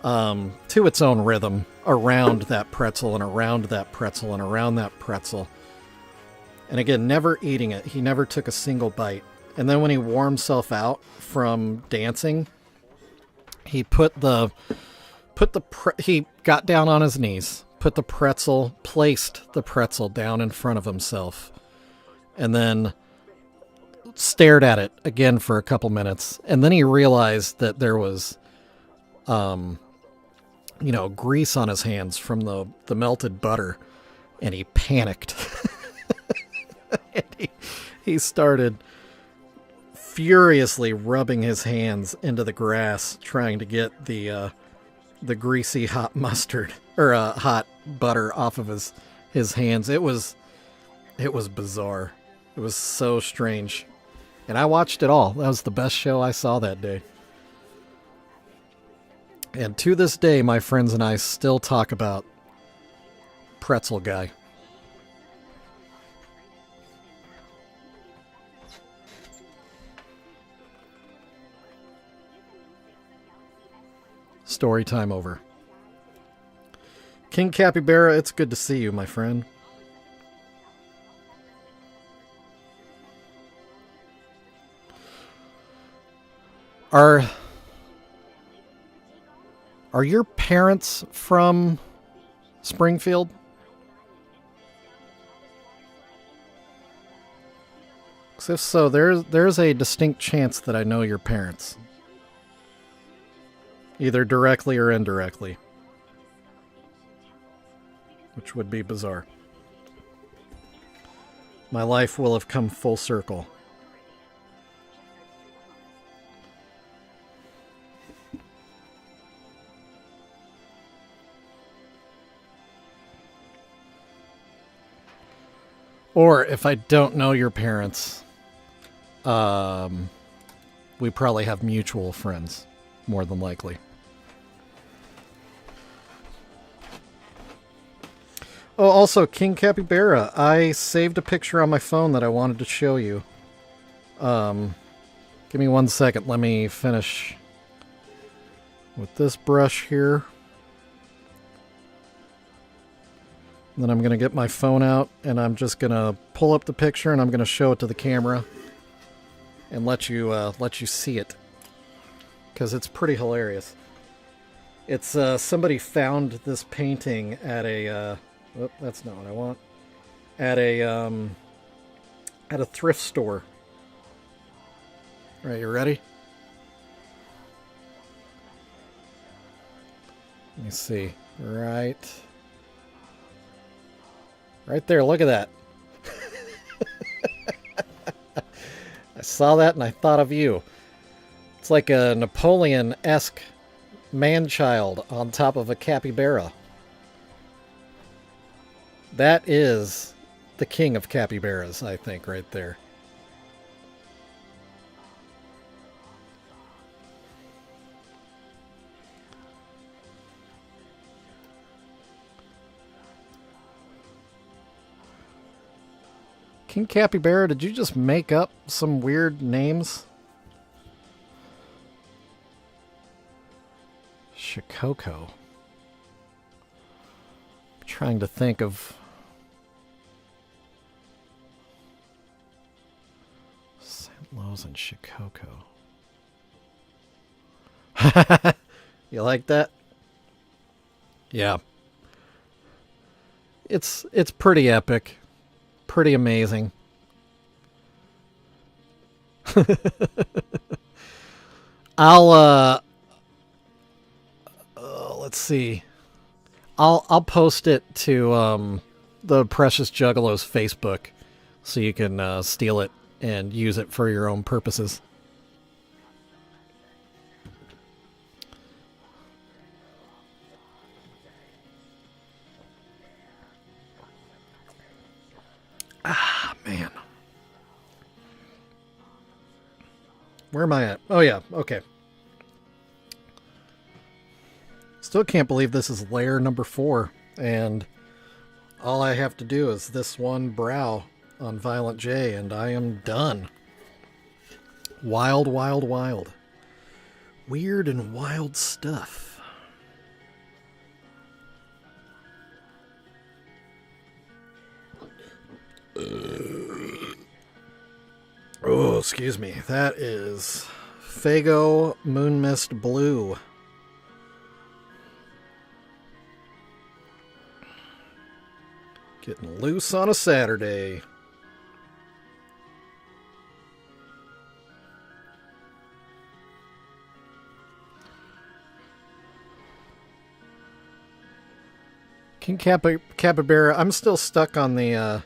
to its own rhythm around that pretzel and around that pretzel and around that pretzel. And again, never eating it. He never took a single bite. And then when he wore himself out from dancing, he he got down on his knees, placed the pretzel down in front of himself, and then stared at it again for a couple minutes. And then he realized that there was, grease on his hands from the melted butter, and he panicked. And he started furiously rubbing his hands into the grass, trying to get the greasy hot mustard or hot butter off of his hands. It was bizarre. It was so strange. And I watched it all. That was the best show I saw that day. And to this day, my friends and I still talk about Pretzel Guy. Story time over. King Capybara, it's good to see you, my friend. Are your parents from Springfield? 'Cause if so, there's a distinct chance that I know your parents. Either directly or indirectly. Which would be bizarre. My life will have come full circle. Or if I don't know your parents, we probably have mutual friends, more than likely. Oh, also, King Capybara, I saved a picture on my phone that I wanted to show you. Give me 1 second. Let me finish with this brush here. And then I'm going to get my phone out, and I'm just going to pull up the picture, and I'm going to show it to the camera and let you see it, because it's pretty hilarious. It's somebody found this painting at a oh, that's not what I want. At a thrift store. All right, you ready? Let me see. Right there, look at that. I saw that and I thought of you. It's like a Napoleon-esque man-child on top of a capybara. That is the king of capybaras, I think, right there. King Capybara, did you just make up some weird names? Shikoko. I'm trying to think of... St. Louis and Shikoko. You like that? Yeah. It's pretty epic. Pretty amazing. I'll let's see. I'll post it to the Precious Juggalos Facebook so you can steal it and use it for your own purposes. Ah, man. Where am I at? Oh, yeah. Okay. Still can't believe this is layer number 4. And all I have to do is this one brow on Violent J, and I am done. Wild, wild, wild. Weird and wild stuff. Oh, excuse me. That is Fago Moon Mist Blue. Getting loose on a Saturday. King Capybara, I'm still stuck on the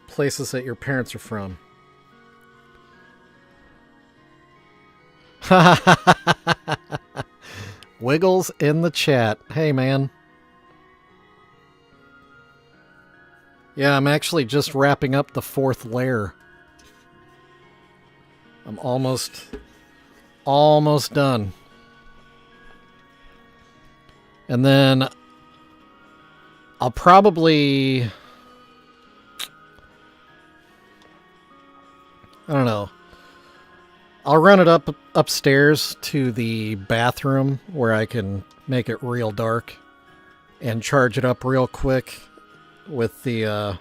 places that your parents are from. Wiggles in the chat. Hey, man. Yeah, I'm actually just wrapping up the 4th layer. I'm almost done. And then I'll probably, I don't know. I'll run it upstairs to the bathroom where I can make it real dark and charge it up real quick with the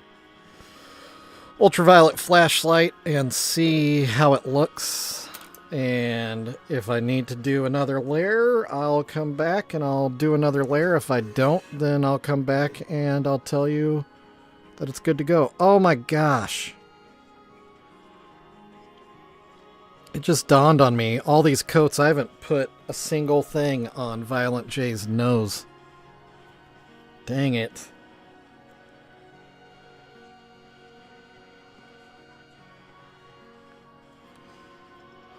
ultraviolet flashlight and see how it looks. And if I need to do another layer, I'll come back and I'll do another layer. If I don't, then I'll come back and I'll tell you that it's good to go. Oh my gosh. It just dawned on me. All these coats, I haven't put a single thing on Violent J's nose. Dang it.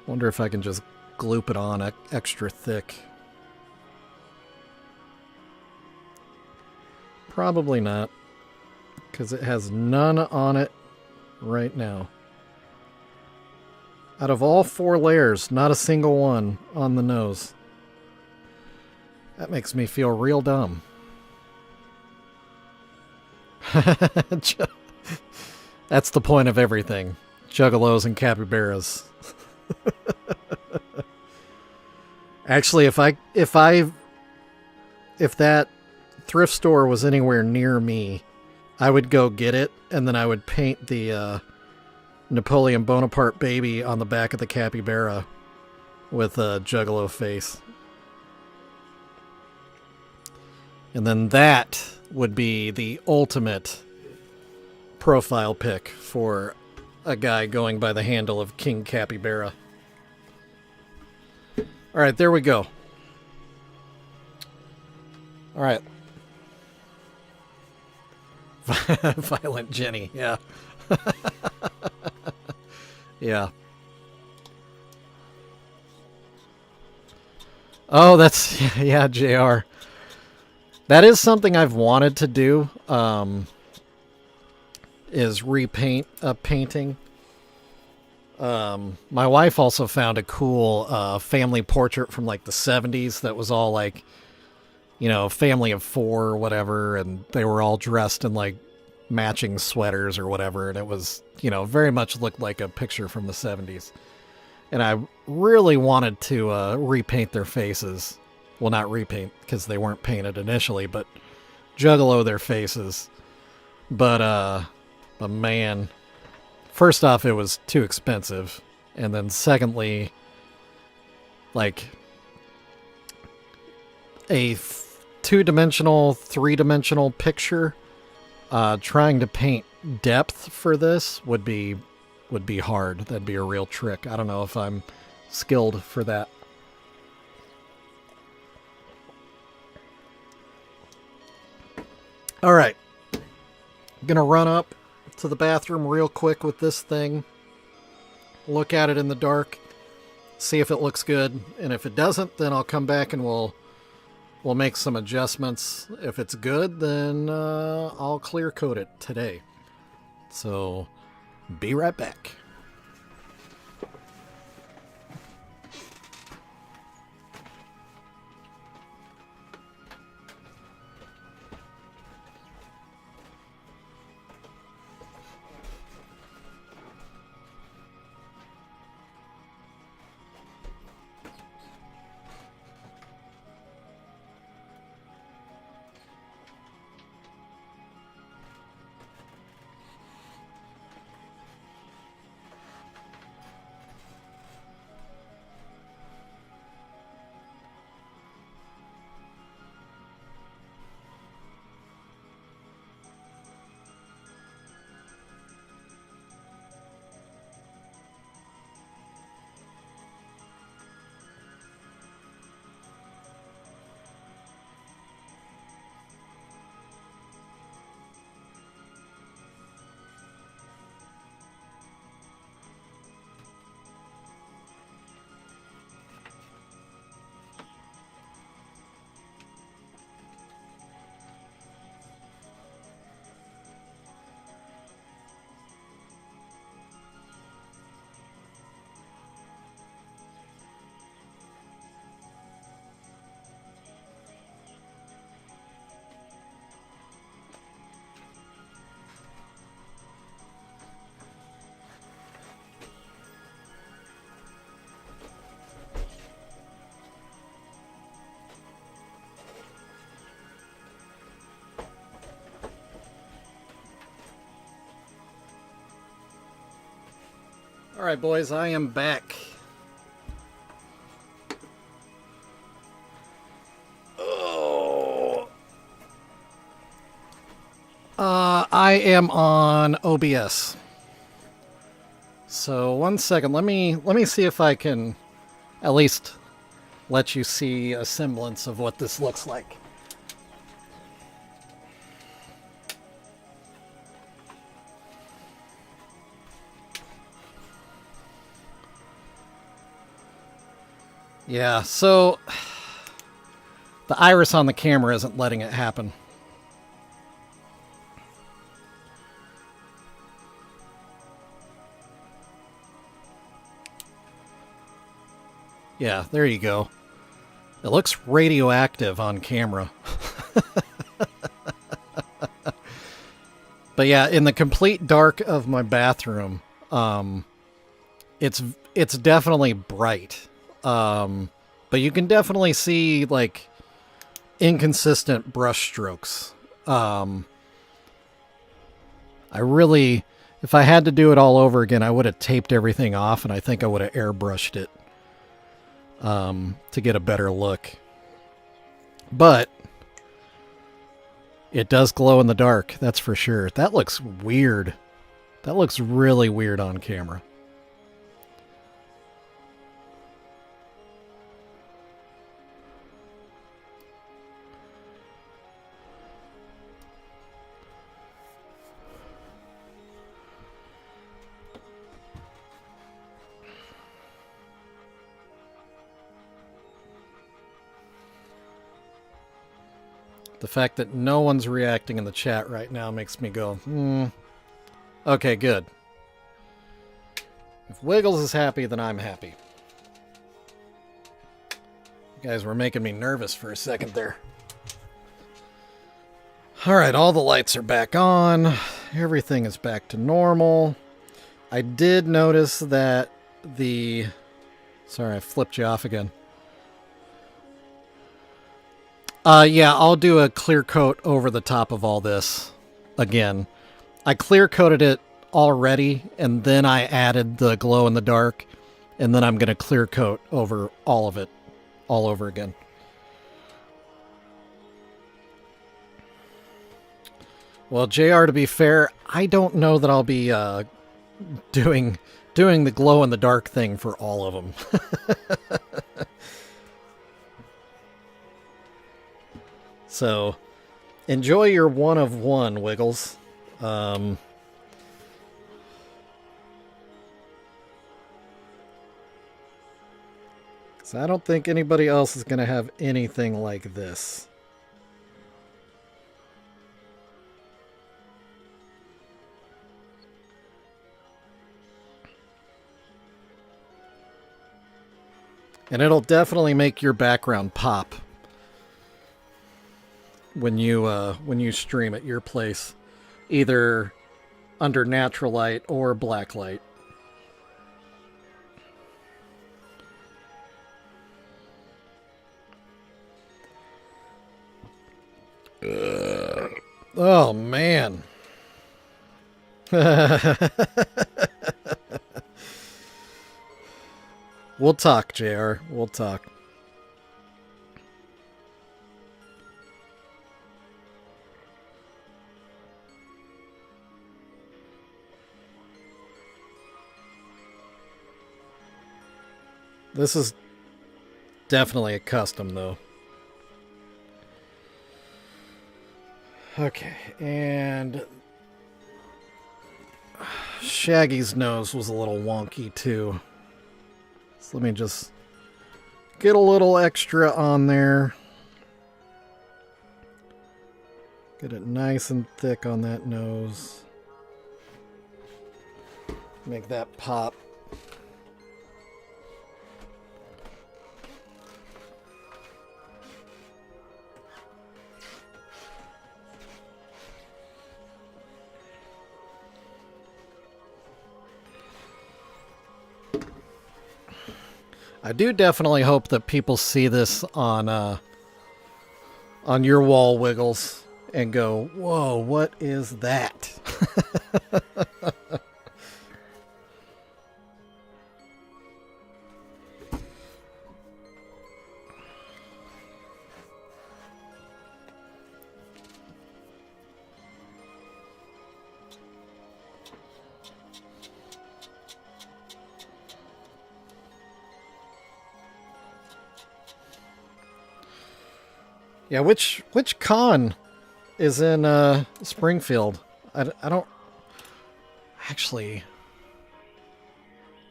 Wonder if I can just gloop it on extra thick. Probably not, because it has none on it right now. Out of all 4 layers, not a single one on the nose. That makes me feel real dumb. That's the point of everything. Juggalos and capybaras. Actually, if that thrift store was anywhere near me, I would go get it, and then I would paint the Napoleon Bonaparte baby on the back of the capybara with a Juggalo face. And then that would be the ultimate profile pic for a guy going by the handle of King Capybara. All right, there we go. All right. Violent Jenny, yeah. Yeah. Oh, that's, yeah, JR. That is something I've wanted to do, is repaint a painting. My wife also found a cool family portrait from like the 70s that was all like, you know, family of 4 or whatever, and they were all dressed in like matching sweaters or whatever, and it was, you know, very much looked like a picture from the 70s. And I really wanted to repaint their faces. Well, not repaint, because they weren't painted initially, but Juggalo their faces. But man, first off, it was too expensive. And then secondly, like a 2-dimensional, 3-dimensional picture, trying to paint depth for this would be hard. That'd be a real trick. I don't know if I'm skilled for that. All right. I'm going to run up to the bathroom real quick with this thing. Look at it in the dark. See if it looks good. And if it doesn't, then I'll come back and we'll make some adjustments. If it's good, then I'll clear coat it today. So, be right back. Alright, boys, I am back. Oh. I am on OBS. So, one second. Let me see if I can at least let you see a semblance of what this looks like. Yeah, so the iris on the camera isn't letting it happen. Yeah, there you go. It looks radioactive on camera. But yeah, in the complete dark of my bathroom, it's definitely bright. But you can definitely see, like, inconsistent brush strokes. I really, if I had to do it all over again, I would have taped everything off, and I think I would have airbrushed it to get a better look. But it does glow in the dark, that's for sure. That looks weird. That looks really weird on camera. The fact that no one's reacting in the chat right now makes me go, okay, good. If Wiggles is happy, then I'm happy. You guys were making me nervous for a second there. Alright, all the lights are back on. Everything is back to normal. I did notice that the... Sorry, I flipped you off again. Yeah, I'll do a clear coat over the top of all this again. I clear coated it already, and then I added the glow in the dark, and then I'm going to clear coat over all of it, all over again. Well, JR, to be fair, I don't know that I'll be doing the glow in the dark thing for all of them. So, enjoy your one of one, Wiggles. Because I don't think anybody else is going to have anything like this. And it'll definitely make your background pop when you stream at your place, either under natural light or black light. Oh man. We'll talk, JR. We'll talk. This is definitely a custom, though. Okay, and Shaggy's nose was a little wonky, too. So let me just get a little extra on there. Get it nice and thick on that nose. Make that pop. I do definitely hope that people see this on your wall, Wiggles, and go, whoa, what is that? Yeah, which con is in Springfield? I don't actually.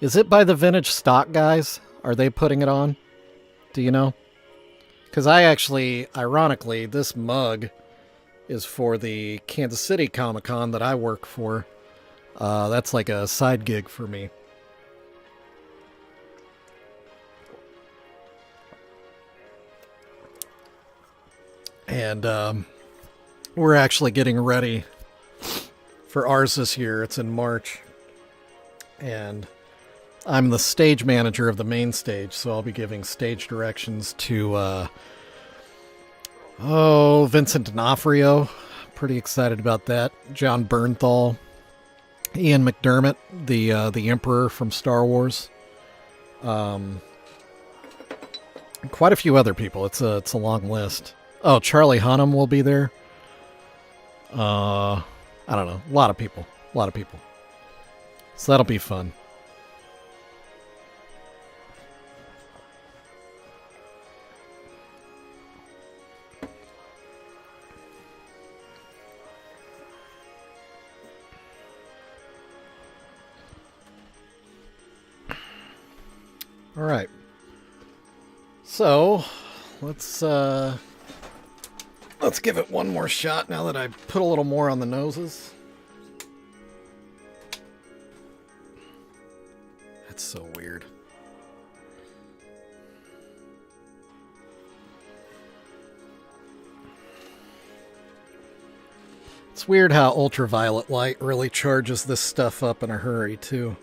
Is it by the Vintage Stock guys? Are they putting it on? Do you know? Because I actually, ironically, this mug is for the Kansas City Comic Con that I work for. That's like a side gig for me. And we're actually getting ready for ours this year. It's in March. And I'm the stage manager of the main stage, so I'll be giving stage directions to, Vincent D'Onofrio. Pretty excited about that. John Bernthal. Ian McDermott, the Emperor from Star Wars. Quite a few other people. It's a long list. Oh, Charlie Hunnam will be there. I don't know. A lot of people. So that'll be fun. All right. So, let's give it one more shot now that I put a little more on the noses. That's so weird. It's weird how ultraviolet light really charges this stuff up in a hurry, too.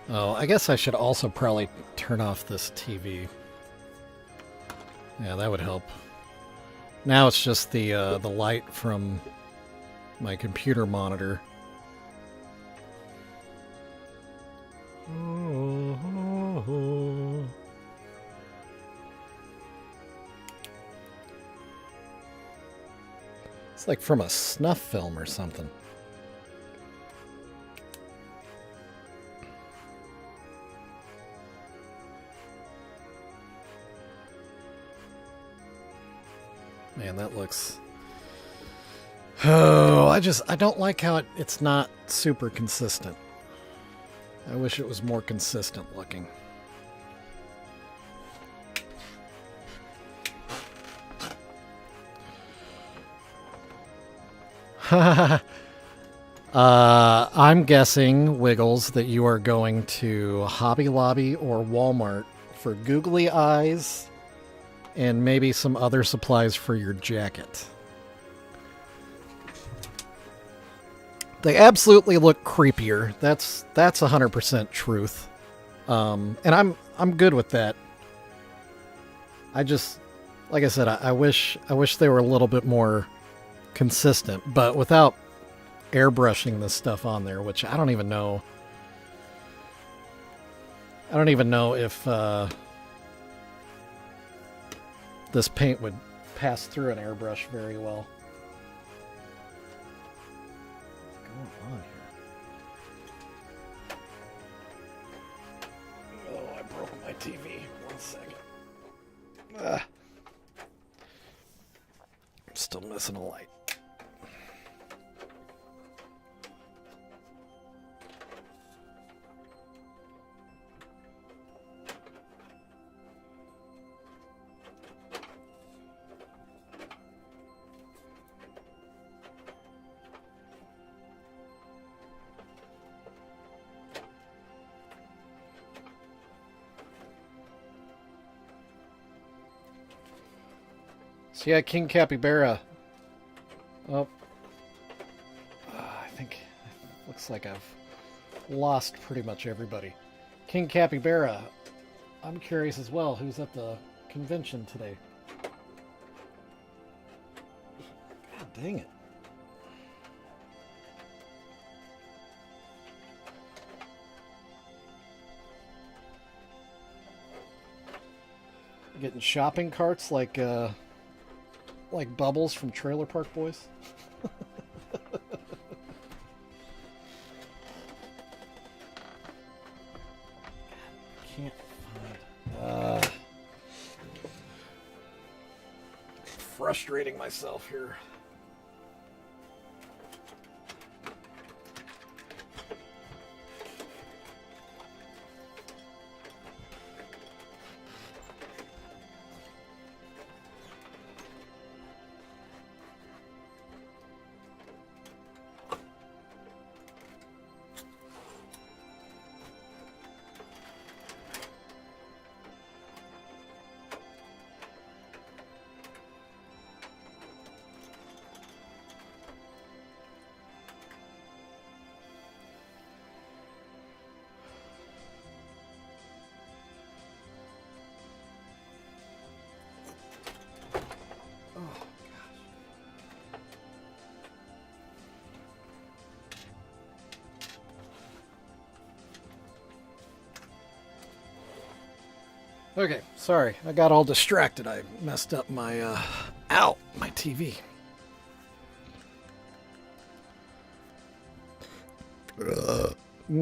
Oh, I guess I should also probably turn off this TV. Yeah, that would help. Now it's just the light from my computer monitor. It's like from a snuff film or something. Man, that looks... Oh, I don't like how it's not super consistent. I wish it was more consistent looking. I'm guessing, Wiggles, that you are going to Hobby Lobby or Walmart for googly eyes and maybe some other supplies for your jacket. They absolutely look creepier. That's 100% truth. And I'm good with that. I just, like I said, I wish they were a little bit more consistent, but without airbrushing this stuff on there, which I don't even know. I don't even know if this paint would pass through an airbrush very well. What's going on here? Oh, I broke my TV. 1 second. I'm still missing a light. So yeah, King Capybara. Oh. I think it looks like I've lost pretty much everybody. King Capybara. I'm curious as well who's at the convention today. God dang it. Getting shopping carts like Bubbles from Trailer Park Boys. Can't find. Frustrating myself here. Okay, sorry. I got all distracted. I messed up my, my TV.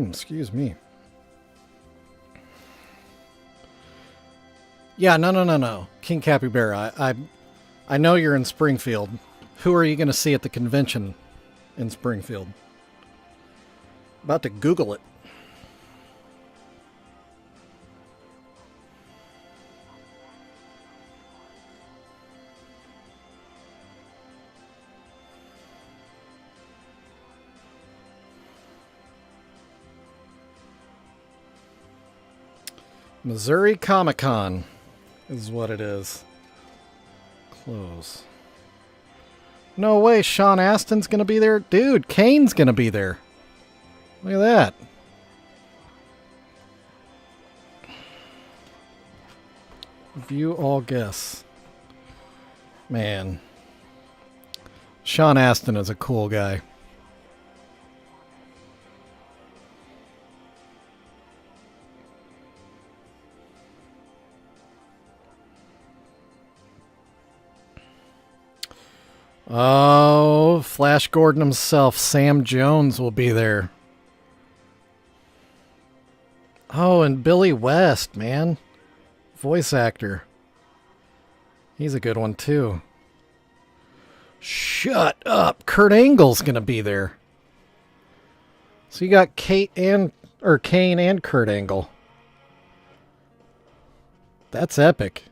Excuse me. Yeah, no. King Capybara, I know you're in Springfield. Who are you going to see at the convention in Springfield? About to Google it. Missouri Comic-Con is what it is. Close. No way, Sean Astin's gonna be there? Dude, Kane's gonna be there. Look at that. View all guests. Man. Sean Astin is a cool guy. Oh, Flash Gordon himself, Sam Jones, will be there. Oh, and Billy West, man. Voice actor. He's a good one, too. Shut up. Kurt Angle's going to be there. So you got Kane and Kurt Angle. That's epic.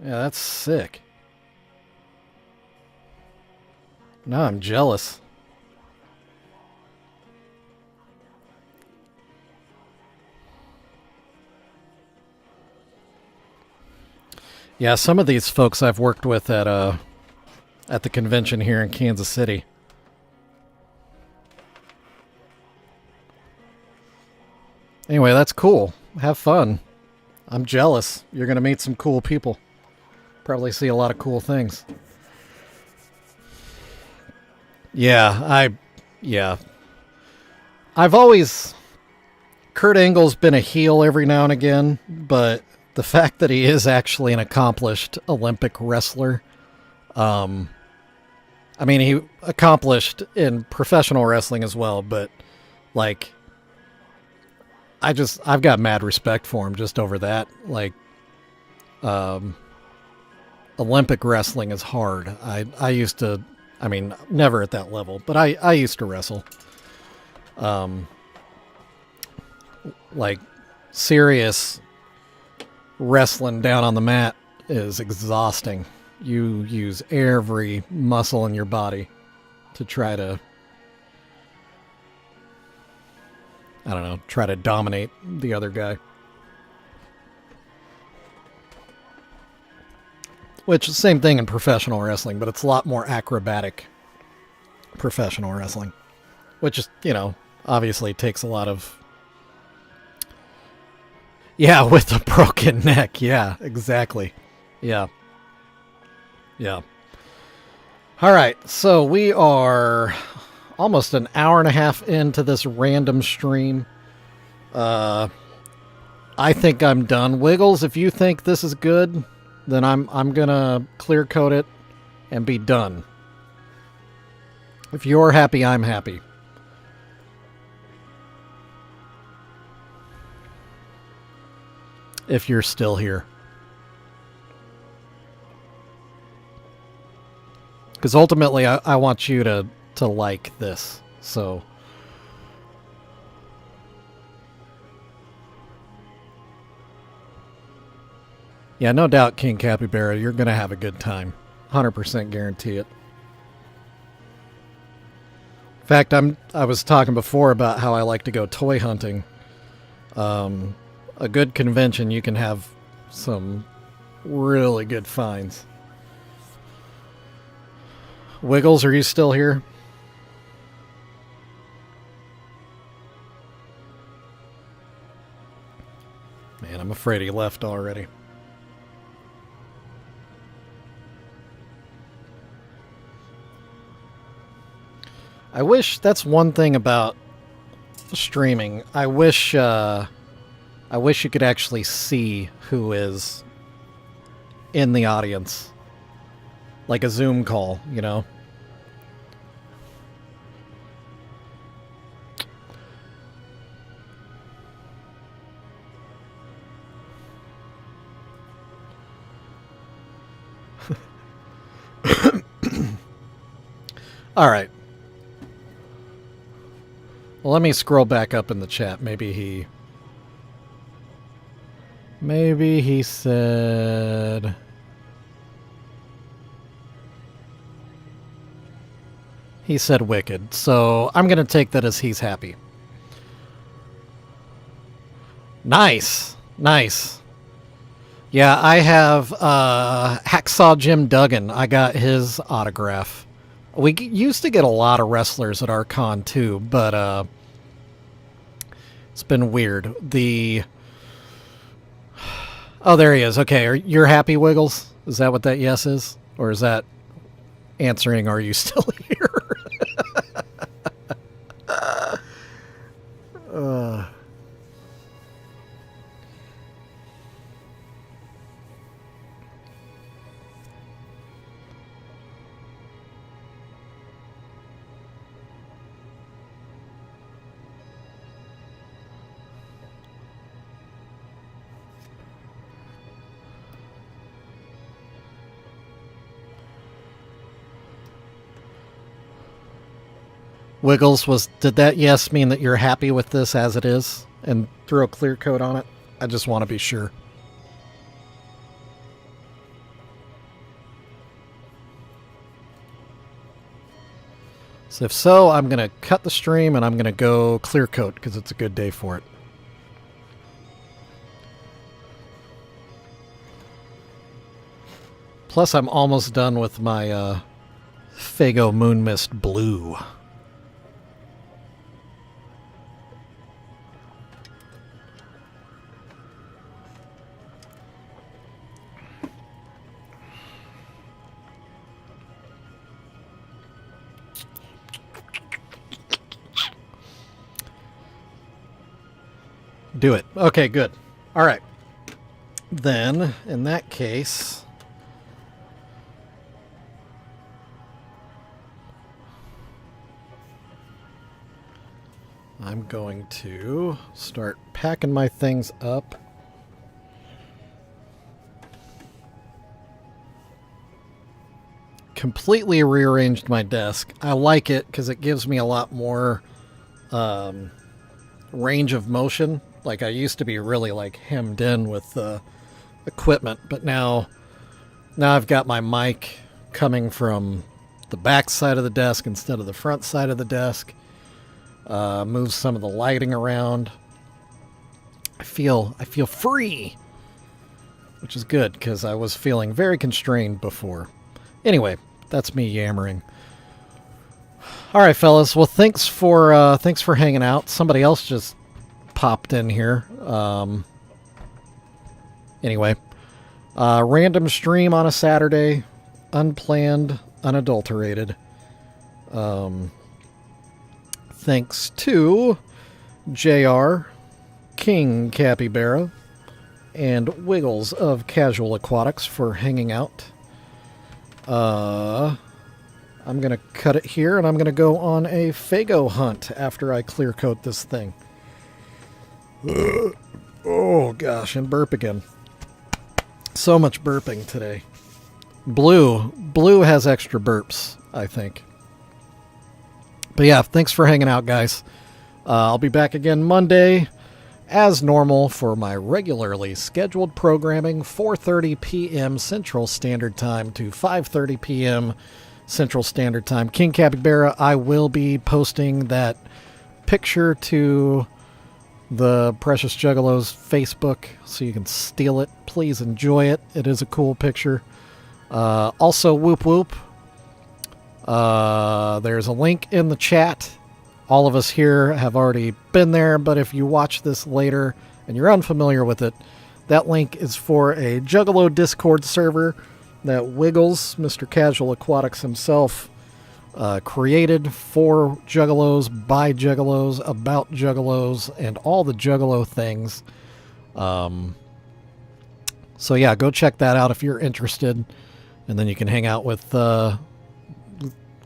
Yeah, that's sick. Now I'm jealous. Yeah, some of these folks I've worked with at the convention here in Kansas City. Anyway, that's cool. Have fun. I'm jealous. You're going to meet some cool people. Probably see a lot of cool things. Yeah. I've always... Kurt Angle's been a heel every now and again, but the fact that he is actually an accomplished Olympic wrestler... I mean, he accomplished in professional wrestling as well, but, like... I've got mad respect for him just over that. Like, Olympic wrestling is hard. I used to, I mean, never at that level, but I used to wrestle. Like, serious wrestling down on the mat is exhausting. You use every muscle in your body to try to, I don't know, try to dominate the other guy. Which is the same thing in professional wrestling, but it's a lot more acrobatic professional wrestling. Which is, you know, obviously takes a lot of... Yeah, with a broken neck. Yeah, exactly. Yeah. Alright, so we are almost an hour and a half into this random stream. I think I'm done. Wiggles, if you think this is good, then I'm gonna clear coat it and be done. If you're happy, I'm happy. If you're still here. Because ultimately, I want you to like this. So... yeah, no doubt, King Capybara, you're going to have a good time. 100% guarantee it. In fact, I was talking before about how I like to go toy hunting. A good convention, you can have some really good finds. Wiggles, are you still here? Man, I'm afraid he left already. I wish, that's one thing about streaming. I wish you could actually see who is in the audience. Like a Zoom call, you know? All right. Well, let me scroll back up in the chat. Maybe he said... he said wicked. So I'm going to take that as he's happy. Nice. Nice. Yeah, I have Hacksaw Jim Duggan. I got his autograph. We used to get a lot of wrestlers at our con too, but it's been weird. Oh, there he is. Okay, you're happy, Wiggles? Is that what that yes is? Or is that answering, are you still here? Wiggles, did that yes mean that you're happy with this as it is and throw a clear coat on it? I just want to be sure. So if so, I'm going to cut the stream and I'm going to go clear coat because it's a good day for it. Plus, I'm almost done with my Fago Moonmist Blue. Do it. Okay, good. All right. Then, in that case, I'm going to start packing my things up. Completely rearranged my desk. I like it because it gives me a lot more range of motion. Like, I used to be really like hemmed in with equipment, but now I've got my mic coming from the back side of the desk instead of the front side of the desk. Moves some of the lighting around. I feel free, which is good because I was feeling very constrained before. Anyway, that's me yammering. All right, fellas. Well, thanks for hanging out. Somebody else just popped in here. Anyway, random stream on a Saturday, unplanned, unadulterated. Thanks to JR, King Capybara, and Wiggles of Casual Aquatics for hanging out. I'm going to cut it here, and I'm going to go on a Fago hunt after I clear coat this thing. Oh, gosh, and burp again. So much burping today. Blue has extra burps, I think. But yeah, thanks for hanging out, guys. I'll be back again Monday, as normal, for my regularly scheduled programming, 4:30 p.m. Central Standard Time to 5:30 p.m. Central Standard Time. King Capybara, I will be posting that picture to the Precious Juggalos Facebook, so you can steal it. Please enjoy it. It is a cool picture. Also, whoop whoop. There's a link in the chat. All of us here have already been there, but if you watch this later and you're unfamiliar with it, that link is for a Juggalo Discord server that Wiggles, Mr. Casual Aquatics himself, created for Juggalos, by Juggalos, about Juggalos, and all the Juggalo things. So yeah, go check that out if you're interested, and then you can hang out with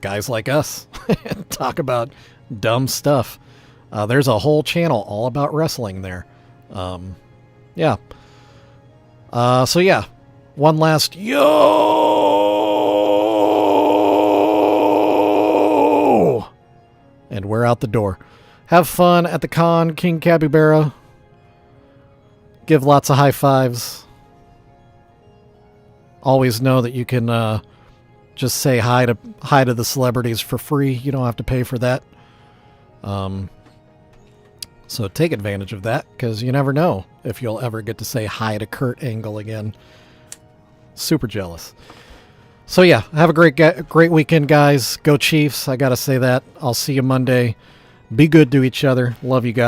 guys like us and talk about dumb stuff. There's a whole channel all about wrestling there. Yeah. So yeah, one last yo, and we're out the door. Have fun at the con, King Capybara. Give lots of high fives. Always know that you can just say hi to the celebrities for free. You don't have to pay for that. So take advantage of that, because you never know if you'll ever get to say hi to Kurt Angle again. Super jealous. So yeah, have a great weekend, guys. Go Chiefs. I gotta say that. I'll see you Monday. Be good to each other. Love you guys.